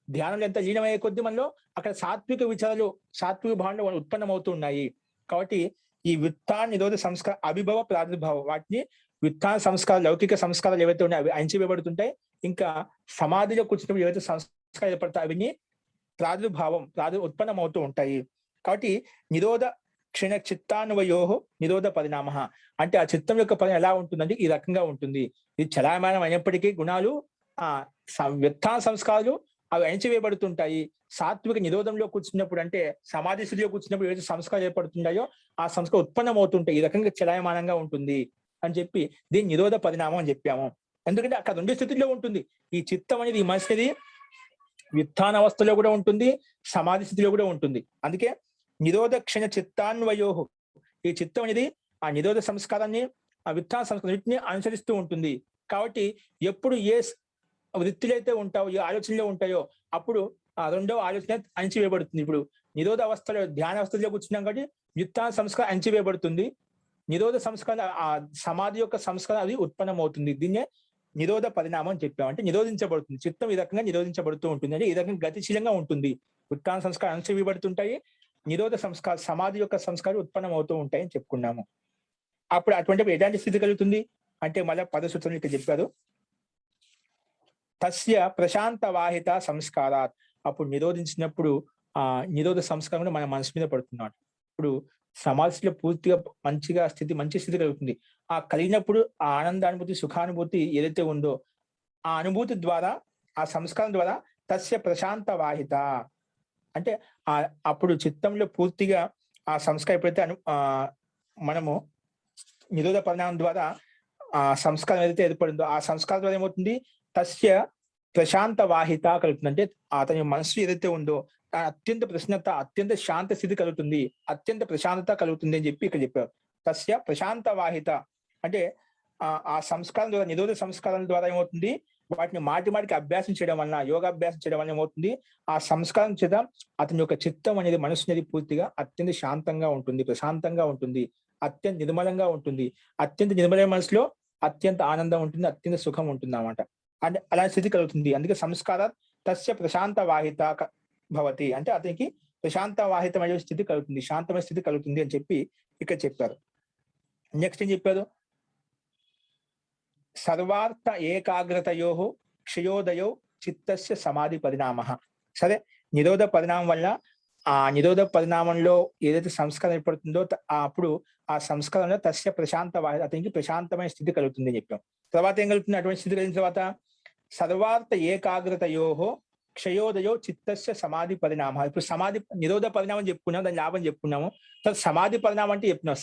ధ్యానంలో ఎంత లీనమయ్యే కొద్దీ మనలో అక్కడ సాత్విక విచారాలు, సాత్విక భావనలు ఉత్పన్నమవుతూ ఉన్నాయి. కాబట్టి ఈ వ్యుత్థాన నిరోధ సంస్కార అభిభవ ప్రాదుర్భావం, వాటిని వ్యుత్థాన సంస్కారాలు, లౌకిక సంస్కారాలు ఏవైతే ఉన్నాయో అవి అణిచివేయబడుతుంటాయి. ఇంకా సమాధిలో కూర్చున్నప్పుడు ఏవైతే సంస్కారాలు ఏర్పడతాయి అవన్నీ ఉత్పన్నం అవుతూ ఉంటాయి. కాబట్టి నిరోధ క్షణ చిత్తాన్వయోహో నిరోధ పరిణామ అంటే ఆ చిత్తం యొక్క పరిణామం ఎలా ఉంటుందంటే ఈ రకంగా ఉంటుంది. ఇది చలాయమానం అయినప్పటికీ గుణాలు వ్యుత్థాన సంస్కారాలు అవి అణిచివేయబడుతుంటాయి. సాత్విక నిరోధంలో కూర్చున్నప్పుడు అంటే సమాధి స్థితిలో కూర్చున్నప్పుడు ఏవైతే సంస్కారాలు ఏర్పడుతున్నాయో ఆ సంస్కారం ఉత్పన్నం అవుతుంటాయి. ఈ రకంగా చలాయమానంగా ఉంటుంది అని చెప్పి దీన్ని నిరోధ పరిణామం అని చెప్పాము. ఎందుకంటే అక్కడ రెండు స్థితిలో ఉంటుంది. ఈ చిత్తం అనేది, ఈ మనసుది వ్యుత్థాన అవస్థలో కూడా ఉంటుంది, సమాధి స్థితిలో కూడా ఉంటుంది. అందుకే నిరోధ క్షణ చిత్తాన్వయోహు, ఈ చిత్తం అనేది ఆ నిరోధ సంస్కారాన్ని, ఆ వ్యుత్థాన సంస్కారాన్ని అనుసరిస్తూ ఉంటుంది. కాబట్టి ఎప్పుడు ఏ వృత్తిలో అయితే ఉంటాయో, ఏ ఆలోచనలో ఉంటాయో అప్పుడు ఆ రెండవ ఆలోచన అణిచివేయబడుతుంది. ఇప్పుడు నిరోధ అవస్థలో, ధ్యాన అవస్థలో కూర్చున్నాం కాబట్టి వ్యుత్థాన సంస్కారం అణిచివేయబడుతుంది. నిరోధ సంస్కారం, ఆ సమాధి యొక్క సంస్కారం అది ఉత్పన్నం అవుతుంది. దీన్నే నిరోధ పరిణామం అని చెప్పాం. అంటే నిరోధించబడుతుంది, చిత్తం ఈ రకంగా నిరోధించబడుతూ ఉంటుంది. అంటే ఈ రకంగా గతిశీలంగా ఉంటుంది. వ్యుత్థాన సంస్కారం అణిచివేయబడుతుంటాయి, నిరోధ సంస్కార సమాధి యొక్క సంస్కారం ఉత్పన్నం అవుతూ ఉంటాయి అని చెప్పుకున్నాము. అప్పుడు అటువంటి ఎలాంటి స్థితి కలుగుతుంది అంటే మళ్ళీ 10 సూత్రాలు ఇక్కడ చెప్పారు. తస్య ప్రశాంత వాహిత సంస్కారాత్, అప్పుడు నిరోధించినప్పుడు ఆ నిరోధ సంస్కారం మన మనసు మీద పడుతున్నాడు. ఇప్పుడు సమాధిలో పూర్తిగా మంచి స్థితి కలుగుతుంది. ఆ కలిగినప్పుడు ఆ ఆనందానుభూతి, సుఖానుభూతి ఏదైతే ఉందో ఆ అనుభూతి ద్వారా, ఆ సంస్కారం ద్వారా తస్య ప్రశాంత వాహిత అంటే అప్పుడు చిత్తంలో పూర్తిగా ఆ సంస్కారం ఎప్పుడైతే మనము నిరోధ పరిణామం ద్వారా ఆ సంస్కారం ఏదైతే ఏర్పడిందో ఆ సంస్కారం ద్వారా ఏమవుతుంది? తస్య ప్రశాంత వాహిత కలుగుతుంది. అంటే అతని మనసు ఏదైతే ఉందో అత్యంత ప్రశాంతత, అత్యంత శాంత స్థితి కలుగుతుంది, అత్యంత ప్రశాంతత కలుగుతుంది అని చెప్పి ఇక్కడ చెప్పారు. తస్య ప్రశాంత వాహిత అంటే ఆ సంస్కారం ద్వారా, నిరోధ సంస్కారం ద్వారా ఏమవుతుంది? వాటిని మాటికి అభ్యాసం చేయడం వలన, యోగాభ్యాసం చేయడం వలన ఏమవుతుంది? ఆ సంస్కారం చేత అతని యొక్క చిత్తం అనేది, మనసు అనేది పూర్తిగా అత్యంత శాంతంగా ఉంటుంది, ప్రశాంతంగా ఉంటుంది, అత్యంత నిర్మలంగా ఉంటుంది. అత్యంత నిర్మలమైన మనసులో అత్యంత ఆనందం ఉంటుంది, అత్యంత సుఖం ఉంటుంది అన్నమాట. అంటే అలాంటి స్థితి కలుగుతుంది. అందుకే సంస్కార తస్య ప్రశాంత వాహిత భవతి అంటే అతనికి ప్రశాంత వాహితమైన స్థితి కలుగుతుంది, శాంతమైన స్థితి కలుగుతుంది అని చెప్పి ఇక్కడ చెప్పారు. నెక్స్ట్ ఏం చెప్పారు? సర్వార్థ ఏకాగ్రతయో క్షయోదయో చిత్తస్య సమాధి పరిణామ. సరే, నిరోధ పరిణామం వల్ల ఆ నిరోధ పరిణామంలో ఏదైతే సంస్కారం ఏర్పడుతుందో అప్పుడు ఆ సంస్కారంలో తస్య ప్రశాంత వాహిత, అతనికి ప్రశాంతమైన స్థితి కలుగుతుంది అని చెప్పాం. తర్వాత ఏం కలుగుతుంది? అటువంటి స్థితి కలిగిన తర్వాత సర్వార్థ ఏకాగ్రతయో క్షయోదయో చిత్తస్య సమాధి పరిణామ. ఇప్పుడు నిరోధ పరిణామం చెప్పుకున్నాం, దాని లాభం చెప్పుకున్నాము. తర్వాత సమాధి పరిణామం అంటే చెప్తున్నాం.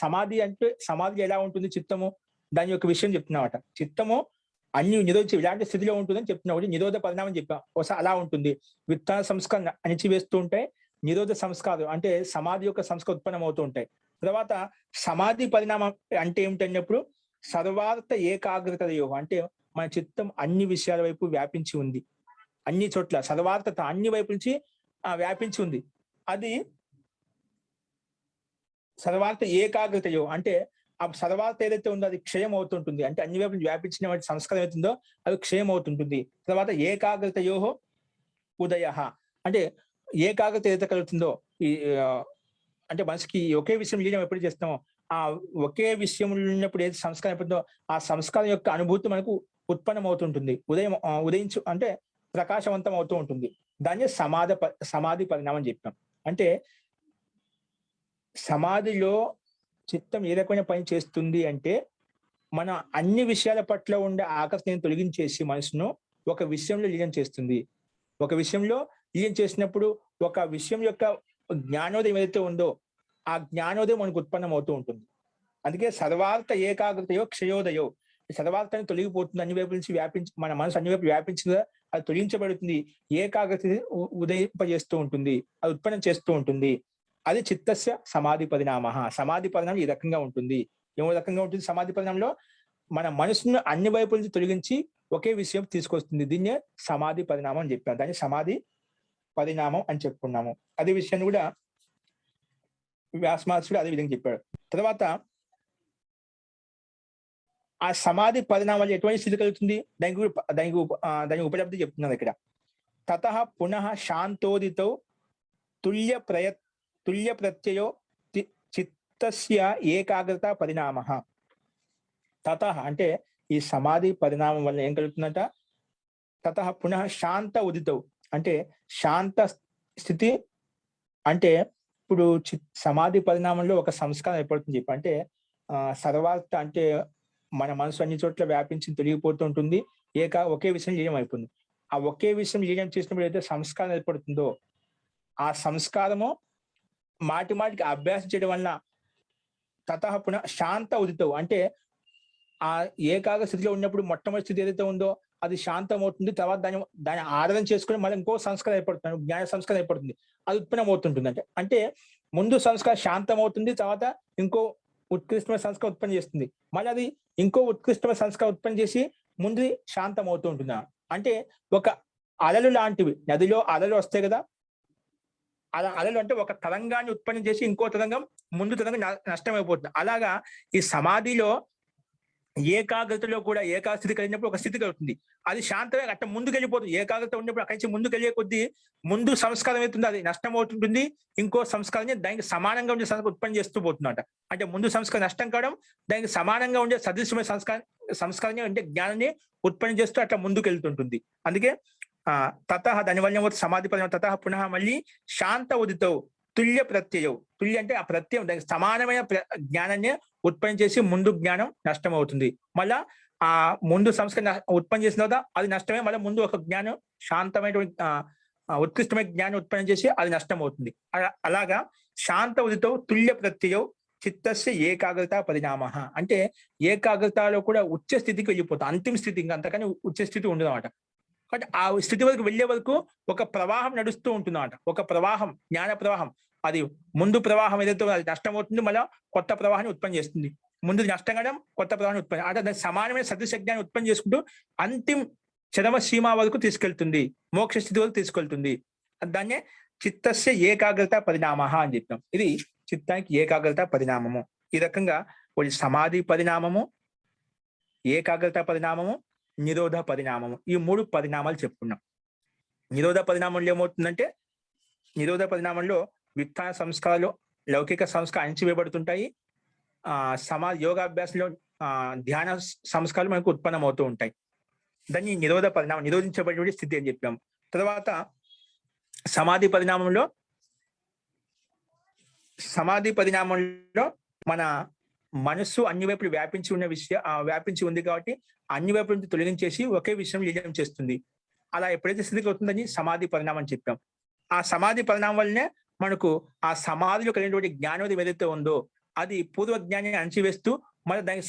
సమాధి ఎలా ఉంటుంది చిత్తము, దాని యొక్క విషయం చెప్తున్నామట. చిత్తము అన్ని నిరోధించి ఇలాంటి స్థితిలో ఉంటుందని చెప్తున్నాం. నిరోధ పరిణామం చెప్పాం. ఒకసారి అలా ఉంటుంది. వ్యుత్థాన సంస్కారం అణిచివేస్తూ ఉంటాయి, నిరోధ సంస్కారం అంటే సమాధి యొక్క సంస్కారం ఉత్పన్నం అవుతూ ఉంటాయి. తర్వాత సమాధి పరిణామం అంటే ఏమిటన్నప్పుడు సర్వార్థ ఏకాగ్రతయో అంటే మన చిత్తం అన్ని విషయాల వైపు వ్యాపించి ఉంది, అన్ని చోట్ల సర్వార్థత అన్ని వైపు నుంచి వ్యాపించి ఉంది. అది సర్వార్థ ఏకాగ్రతయో అంటే ఆ సర్వార్థ ఏదైతే ఉందో అది క్షయం అవుతుంటుంది. అంటే అన్ని వైపు వ్యాపించిన సంస్కారం ఏతుందో అది క్షయం అవుతుంటుంది. తర్వాత ఏకాగ్రతయో ఉదయ అంటే ఏకాగ్రత ఏదైతే కలుగుతుందో ఈ అంటే మనసుకి ఒకే విషయం లీనం ఎప్పుడు చేస్తామో ఆ ఒకే విషయం ఉన్నప్పుడు ఏదైతే సంస్కారం ఎప్పుడుందో ఆ సంస్కారం యొక్క అనుభూతి మనకు ఉత్పన్నం అవుతుంటుంది. ఉదయించు అంటే ప్రకాశవంతం అవుతూ ఉంటుంది. దాన్ని సమాధి పరిణామం చెప్పాం. అంటే సమాధిలో చిత్తం ఏ రకమైన పని చేస్తుంది అంటే మన అన్ని విషయాల పట్ల ఉండే ఆకర్షణను తొలగించేసి మనసును ఒక విషయంలో లీనం చేస్తుంది. ఒక విషయంలో లీనం చేసినప్పుడు ఒక విషయం యొక్క జ్ఞానోదయం ఏదైతే ఉందో ఆ జ్ఞానోదయం మనకు ఉత్పన్నం అవుతూ ఉంటుంది. అందుకే సర్వార్థ ఏకాగ్రతయో క్షయోదయో, సర్వార్థాన్ని తొలగిపోతుంది, అన్ని వైపుల నుంచి వ్యాపించి మన మనసు అన్ని వైపు వ్యాపించిందా అది తొలగించబడుతుంది, ఏకాగ్రత ఉదయింపజేస్తూ ఉంటుంది, అది ఉత్పన్నం చేస్తూ ఉంటుంది. అది చిత్తస్య సమాధి పరిణామ. సమాధి పరిణామం ఈ రకంగా ఉంటుంది. ఏమో రకంగా ఉంటుంది సమాధి పరిణామంలో? మన మనసును అన్ని వైపుల నుంచి తొలగించి ఒకే విషయం తీసుకొస్తుంది. దీన్నే సమాధి పరిణామం అని చెప్పాను. దాన్ని సమాధి పరిణామం అని చెప్పుకున్నాము. అదే విషయాన్ని కూడా వ్యాసమహర్షుడు అదే విధంగా చెప్పాడు. తర్వాత ఆ సమాధి పరిణామాలు ఎటువంటి స్థితి కలుగుతుంది దానికి ఉపలబ్ధి చెప్తున్నారు ఇక్కడ. తతః పునః శాంతోదితౌ తుల్య ప్రత్యయో చిత్తస్య ఏకాగ్రత పరిణామః. తతః అంటే ఈ సమాధి పరిణామం వల్ల ఏం కలుగుతుందంట? తతః పునః శాంత ఉదితౌ అంటే శాంత స్థితి. అంటే ఇప్పుడు సమాధి పరిణామంలో ఒక సంస్కారం ఏర్పడుతుంది చెప్పి, అంటే సర్వార్థ అంటే మన మనసు అన్ని చోట్ల వ్యాపించి తొలగిపోతూ ఉంటుంది, ఒకే విషయం లీనం అయిపోతుంది. ఆ ఒకే విషయం లీనం చేసినప్పుడు ఏదైతే సంస్కారం ఏర్పడుతుందో ఆ సంస్కారము మాటి మాటికి అభ్యాసం చేయడం వల్ల తతః పునః శాంత ఉదితవు అంటే ఆ ఏకాగ్ర స్థితిలో ఉన్నప్పుడు మొట్టమొదటి స్థితి ఏదైతే ఉందో అది శాంతం అవుతుంది. తర్వాత దాన్ని ఆరాధన చేసుకుని మళ్ళీ ఇంకో సంస్కారం ఏర్పడుతుంది, జ్ఞాన సంస్కారం ఏర్పడుతుంది, అది ఉత్పన్నం అవుతుంటుంది. అంటే ముందు సంస్కారం శాంతం అవుతుంది, తర్వాత ఇంకో ఉత్కృష్టమైన సంస్కారం ఉత్పత్తి చేస్తుంది, మళ్ళీ అది ఇంకో ఉత్కృష్టమైన సంస్కారం ఉత్పత్తి చేసి ముందు శాంతం అవుతూ ఉంటుంది. అంటే ఒక అలలు లాంటివి, నదిలో అలలు వస్తాయి కదా, అలా అలలు అంటే ఒక తరంగాన్ని ఉత్పన్నం చేసి ఇంకో తరంగం ముందు తరంగం నష్టమైపోతుంది. అలాగా ఈ సమాధిలో ఏకాగ్రతలో కూడా ఏకాస్థితి కలిగినప్పుడు ఒక స్థితి కలుగుతుంది, అది శాంతమే అట్ట ముందుకు వెళ్ళిపోతుంది. ఏకాగ్రత ఉన్నప్పుడు అక్కడి నుంచి ముందుకు వెళ్ళే కొద్దీ ముందు సంస్కారం అవుతుంది, అది నష్టం అవుతుంటుంది, ఇంకో సంస్కారం దానికి సమానంగా ఉండే సంస్కారం ఉత్పత్తి చేస్తూ పోతుందట. అంటే ముందు సంస్కారం నష్టం కావడం, దానికి సమానంగా ఉండే సదృశ్యమైన సంస్కారం అంటే జ్ఞానాన్ని ఉత్పత్తి చేస్తూ అట్లా ముందుకు వెళ్తుంటుంది. అందుకే తతః దానివల్ల సమాధి పదం తతః పునః మళ్ళీ శాంత ఉదితవు తుల్య ప్రత్యయం. తుల్య అంటే ఆ ప్రత్యయం దానికి సమానమైన జ్ఞానాన్ని ఉత్పత్తి చేసి ముందు జ్ఞానం నష్టం అవుతుంది. మళ్ళా ఆ ముందు సంస్కారం ఉత్పత్తి చేసిన తర్వాత అది నష్టమే, మళ్ళీ ముందు ఒక జ్ఞానం శాంతమైనటువంటి ఉత్కృష్టమైన జ్ఞానం ఉత్పత్తి చేసి అది నష్టం అవుతుంది. అలాగా శాంత ఉదితో తుల్య ప్రత్యయం చిత్తస్య ఏకాగ్రత పరిణామ. అంటే ఏకాగ్రతలో కూడా ఉచ్చ స్థితికి వెళ్ళిపోతాం, అంతిమ స్థితి, ఇంకా అంతకని ఉచ్చ స్థితి ఉండదు అన్నమాట. కాబట్టి ఆ స్థితి వరకు వెళ్లే వరకు ఒక ప్రవాహం నడుస్తూ ఉంటుంది అన్నమాట. ఒక ప్రవాహం, జ్ఞాన ప్రవాహం. అది ముందు ప్రవాహం ఏదైతే అది నష్టం అవుతుంది, మళ్ళీ కొత్త ప్రవాహాన్ని ఉత్పత్తి చేస్తుంది. ముందు నష్టం కావడం, కొత్త ప్రవాహాన్ని ఉత్పత్తి, అంటే దాని సమానమైన సదృశ జ్ఞానం ఉత్పత్తి చేసుకుంటూ అంతిమ చరమ సీమ వరకు తీసుకెళ్తుంది, మోక్ష స్థితి వరకు తీసుకెళ్తుంది. దాన్నే చిత్తస్య ఏకాగ్రత పరిణామ అని చెప్పాం. ఇది చిత్తానికి ఏకాగ్రత పరిణామము. ఈ రకంగా సమాధి పరిణామము, ఏకాగ్రత పరిణామము, నిరోధ పరిణామము, ఈ 3 పరిణామాలు చెప్పుకున్నాం. నిరోధ పరిణామంలో ఏమవుతుందంటే, నిరోధ పరిణామంలో విత్తాన సంస్కారాలు, లౌకిక సంస్కారం అణచివేయబడుతుంటాయి. యోగాభ్యాసంలో ధ్యాన సంస్కారాలు మనకు ఉత్పన్నం అవుతూ ఉంటాయి. దాన్ని నిరోధ పరిణామం, నిరోధించబడిన స్థితి అని చెప్పాము. తర్వాత సమాధి పరిణామంలో మన మనస్సు అన్ని వైపులు వ్యాపించి ఉంది కాబట్టి అన్ని వైపుల నుంచి తొలగించేసి ఒకే విషయం లీనం చేస్తుంది. అలా ఎప్పుడైతే స్థితికి అవుతుందని సమాధి పరిణామం అని చెప్పాం. ఆ సమాధి పరిణామం వల్లనే మనకు ఆ సమాధిలో కలిగినటువంటి జ్ఞానోదయం ఏదైతే ఉందో అది పూర్వ జ్ఞానాన్ని అణచివేస్తూ మరి దానికి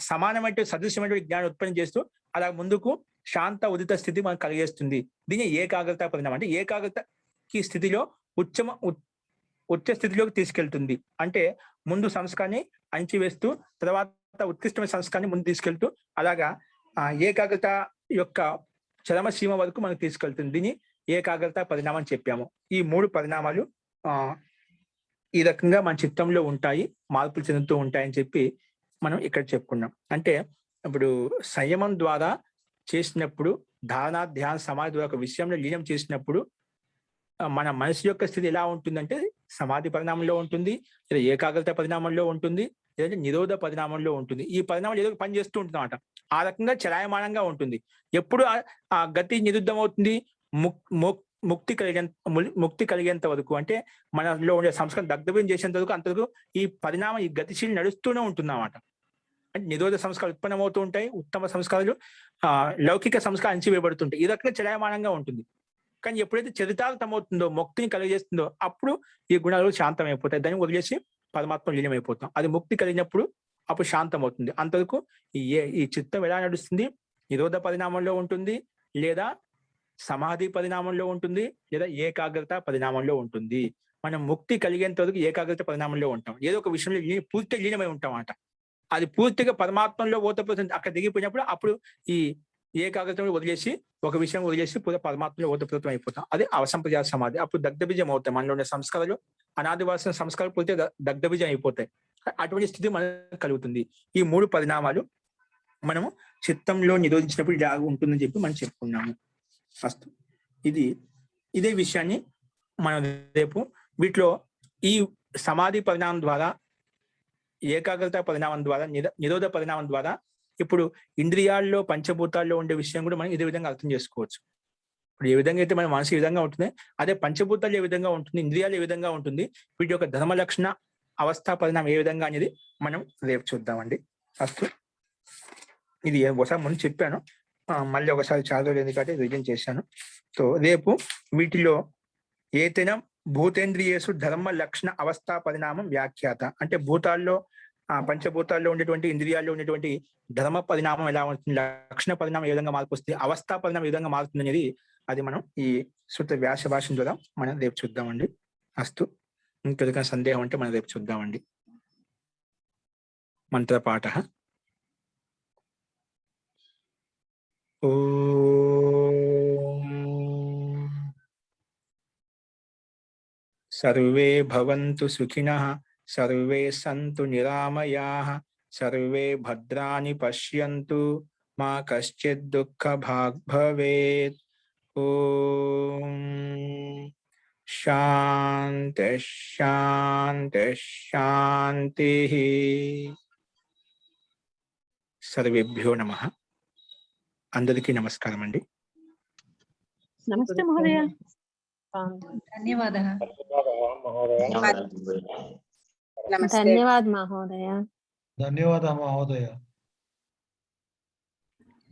సమానమైన సదృశ్యమైనటువంటి జ్ఞానం ఉత్పత్తి చేస్తూ అలా ముందుకు శాంత ఉదిత స్థితి మనకు కలిగేస్తుంది. దీన్ని ఏకాగ్రత పరిణామం. అంటే ఏకాగ్రతకి స్థితిలో ఉచ్చ స్థితిలోకి తీసుకెళ్తుంది. అంటే ముందు సంస్కారాన్ని అణచివేస్తూ తర్వాత ఉత్కృష్టమైన సంస్కారాన్ని ముందు తీసుకెళ్తూ అలాగా ఏకాగ్రత యొక్క చరమ సీమ వరకు మనకు తీసుకెళ్తుంది. దీన్ని ఏకాగ్రత పరిణామం చెప్పాము. ఈ 3 పరిణామాలు ఈ రకంగా మన చిత్తంలో ఉంటాయి, మార్పులు చెందుతూ ఉంటాయని చెప్పి మనం ఇక్కడ చెప్పుకున్నాం. అంటే ఇప్పుడు సంయమం ద్వారా చేసినప్పుడు, ధారణ ధ్యాన సమాధి ద్వారా ఒక విషయంలో లీనం చేసినప్పుడు మన మనసు యొక్క స్థితి ఎలా ఉంటుందంటే సమాధి పరిణామంలో ఉంటుంది, లేదా ఏకాగ్రత పరిణామంలో ఉంటుంది, లేదంటే నిరోధ పరిణామంలో ఉంటుంది. ఈ పరిణామం ఏదో పని చేస్తూ ఉంటుంది అన్నమాట. ఆ రకంగా చలాయమానంగా ఉంటుంది. ఎప్పుడు ఆ గతి నిరుద్ధం అవుతుంది? ముక్తి కలిగేంత వరకు, అంటే మనలో ఉండే సంస్కారం దగ్ధం చేసేంత వరకు అంతవరకు ఈ పరిణామం, ఈ గతిశీలి నడుస్తూనే ఉంటుంది అన్నమాట. అంటే నిరోధ సంస్కారాలు ఉత్పన్నమవుతూ ఉంటాయి, ఉత్తమ సంస్కారాలు లౌకిక సంస్కారం అణచివేయబడుతుంటాయి. ఈ రకంగా చలాయమానంగా ఉంటుంది. కానీ ఎప్పుడైతే చరితార్థం అవుతుందో, ముక్తిని కలిగజేస్తుందో అప్పుడు ఈ గుణాలు శాంతం అయిపోతాయి. దాన్ని వదిలేసి పరమాత్మ లీనమైపోతాం. అది ముక్తి కలిగినప్పుడు అప్పుడు శాంతం అవుతుంది. అంతవరకు ఈ చిత్తం ఎలా నడుస్తుంది? నిరోధ పరిణామంలో ఉంటుంది, లేదా సమాధి పరిణామంలో ఉంటుంది, లేదా ఏకాగ్రత పరిణామంలో ఉంటుంది. మనం ముక్తి కలిగేంత వరకు ఏకాగ్రత పరిణామంలో ఉంటాం. ఏదో ఒక విషయంలో పూర్తిగా లీనమై ఉంటాం అన్నమాట. అది పూర్తిగా పరమాత్మలో ఓతప్రోతం అక్కడ దిగిపోయినప్పుడు అప్పుడు ఈ ఏకాగ్రతను వదిలేసి, ఒక విషయం వదిలేసి పరమాత్మలో ఓతప్రోతం అయిపోతాం. అది అవసంప్రజాత సమాధి. అప్పుడు దగ్ధబీజం అవుతాయి. మనలో ఉన్న సంస్కారాలు, అనాది వాసన సంస్కారాలు పూర్తిగా దగ్ధబీజం అయిపోతాయి. అటువంటి స్థితి మనకు కలుగుతుంది. ఈ 3 పరిణామాలు మనము చిత్తంలో నిరోధించినప్పుడు ఇలా ఉంటుందని చెప్పి మనం చెప్పుకున్నాము. ఫస్ట్ ఇదే విషయాన్ని మనం రేపు వీటిలో ఈ సమాధి పరిణామం ద్వారా, ఏకాగ్రత పరిణామం ద్వారా, నిరోధ పరిణామం ద్వారా ఇప్పుడు ఇంద్రియాల్లో పంచభూతాల్లో ఉండే విషయం కూడా మనం ఇదే విధంగా అర్థం చేసుకోవచ్చు. ఇప్పుడు ఏ విధంగా అయితే మన మనసు ఏ విధంగా ఉంటుంది, అదే పంచభూతాలు ఏ విధంగా ఉంటుంది, ఇంద్రియాలు ఏ విధంగా ఉంటుంది, వీటి యొక్క ధర్మ లక్షణ అవస్థా పరిణామం ఏ విధంగా అనేది మనం రేపు చూద్దామండి. ఫస్ట్ ఇది ఒకసారి ముందు చెప్పాను, మళ్ళీ ఒకసారి చదవలేదు ఎందుకంటే రివిజన్ చేశాను. సో రేపు వీటిలో ఏతైనా భూతేంద్రియేషు ధర్మ లక్షణ అవస్థా పరిణామం వ్యాఖ్యాత అంటే భూతాల్లో పంచభూతాల్లో ఉండేటువంటి ఇంద్రియాల్లో ఉండేటువంటి ధర్మ పరిణామం ఎలా ఉంటుంది, లక్షణ పరిణామం ఏ విధంగా మార్పు వస్తుంది, అవస్థా పరిణామం ఏ విధంగా మారుతుంది అనేది అది మనం ఈ సూత్ర వ్యాస భాష ద్వారా మనం రేపు చూద్దామండి. అస్తు. ఇంకెదైనా సందేహం అంటే మనం రేపు చూద్దామండి. మంత్రపాఠ. సర్వే భవంతు సుఖినః, సర్వే సంతు నిరామయాః, సర్వే భద్రాణి పశ్యంతు, మా కశ్చిద్ దుఃఖభాగ్ భవేత్. ఓం శాంతి శాంతి శాంతి. సర్వేభ్యో నమః. అందరికీ నమస్కారం అండి. నమస్తే మహోదయ. ధన్యవాదः. ధన్యవాద్ మహోదయ. ధన్యవాదాలు మహోదయ.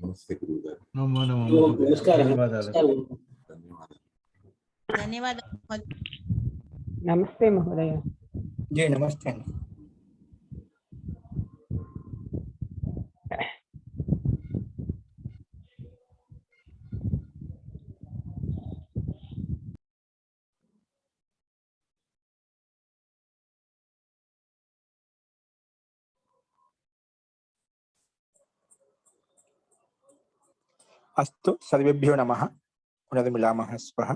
నమస్తే గురుగారు. నమో నమో. ధన్యవాదాలు. ధన్యవాదాలు. నమస్తే మహోదయ. జై నమస్తే అండి. అస్తు. సర్వేభ్యో నమః. పునర్మిలామః. స్వః.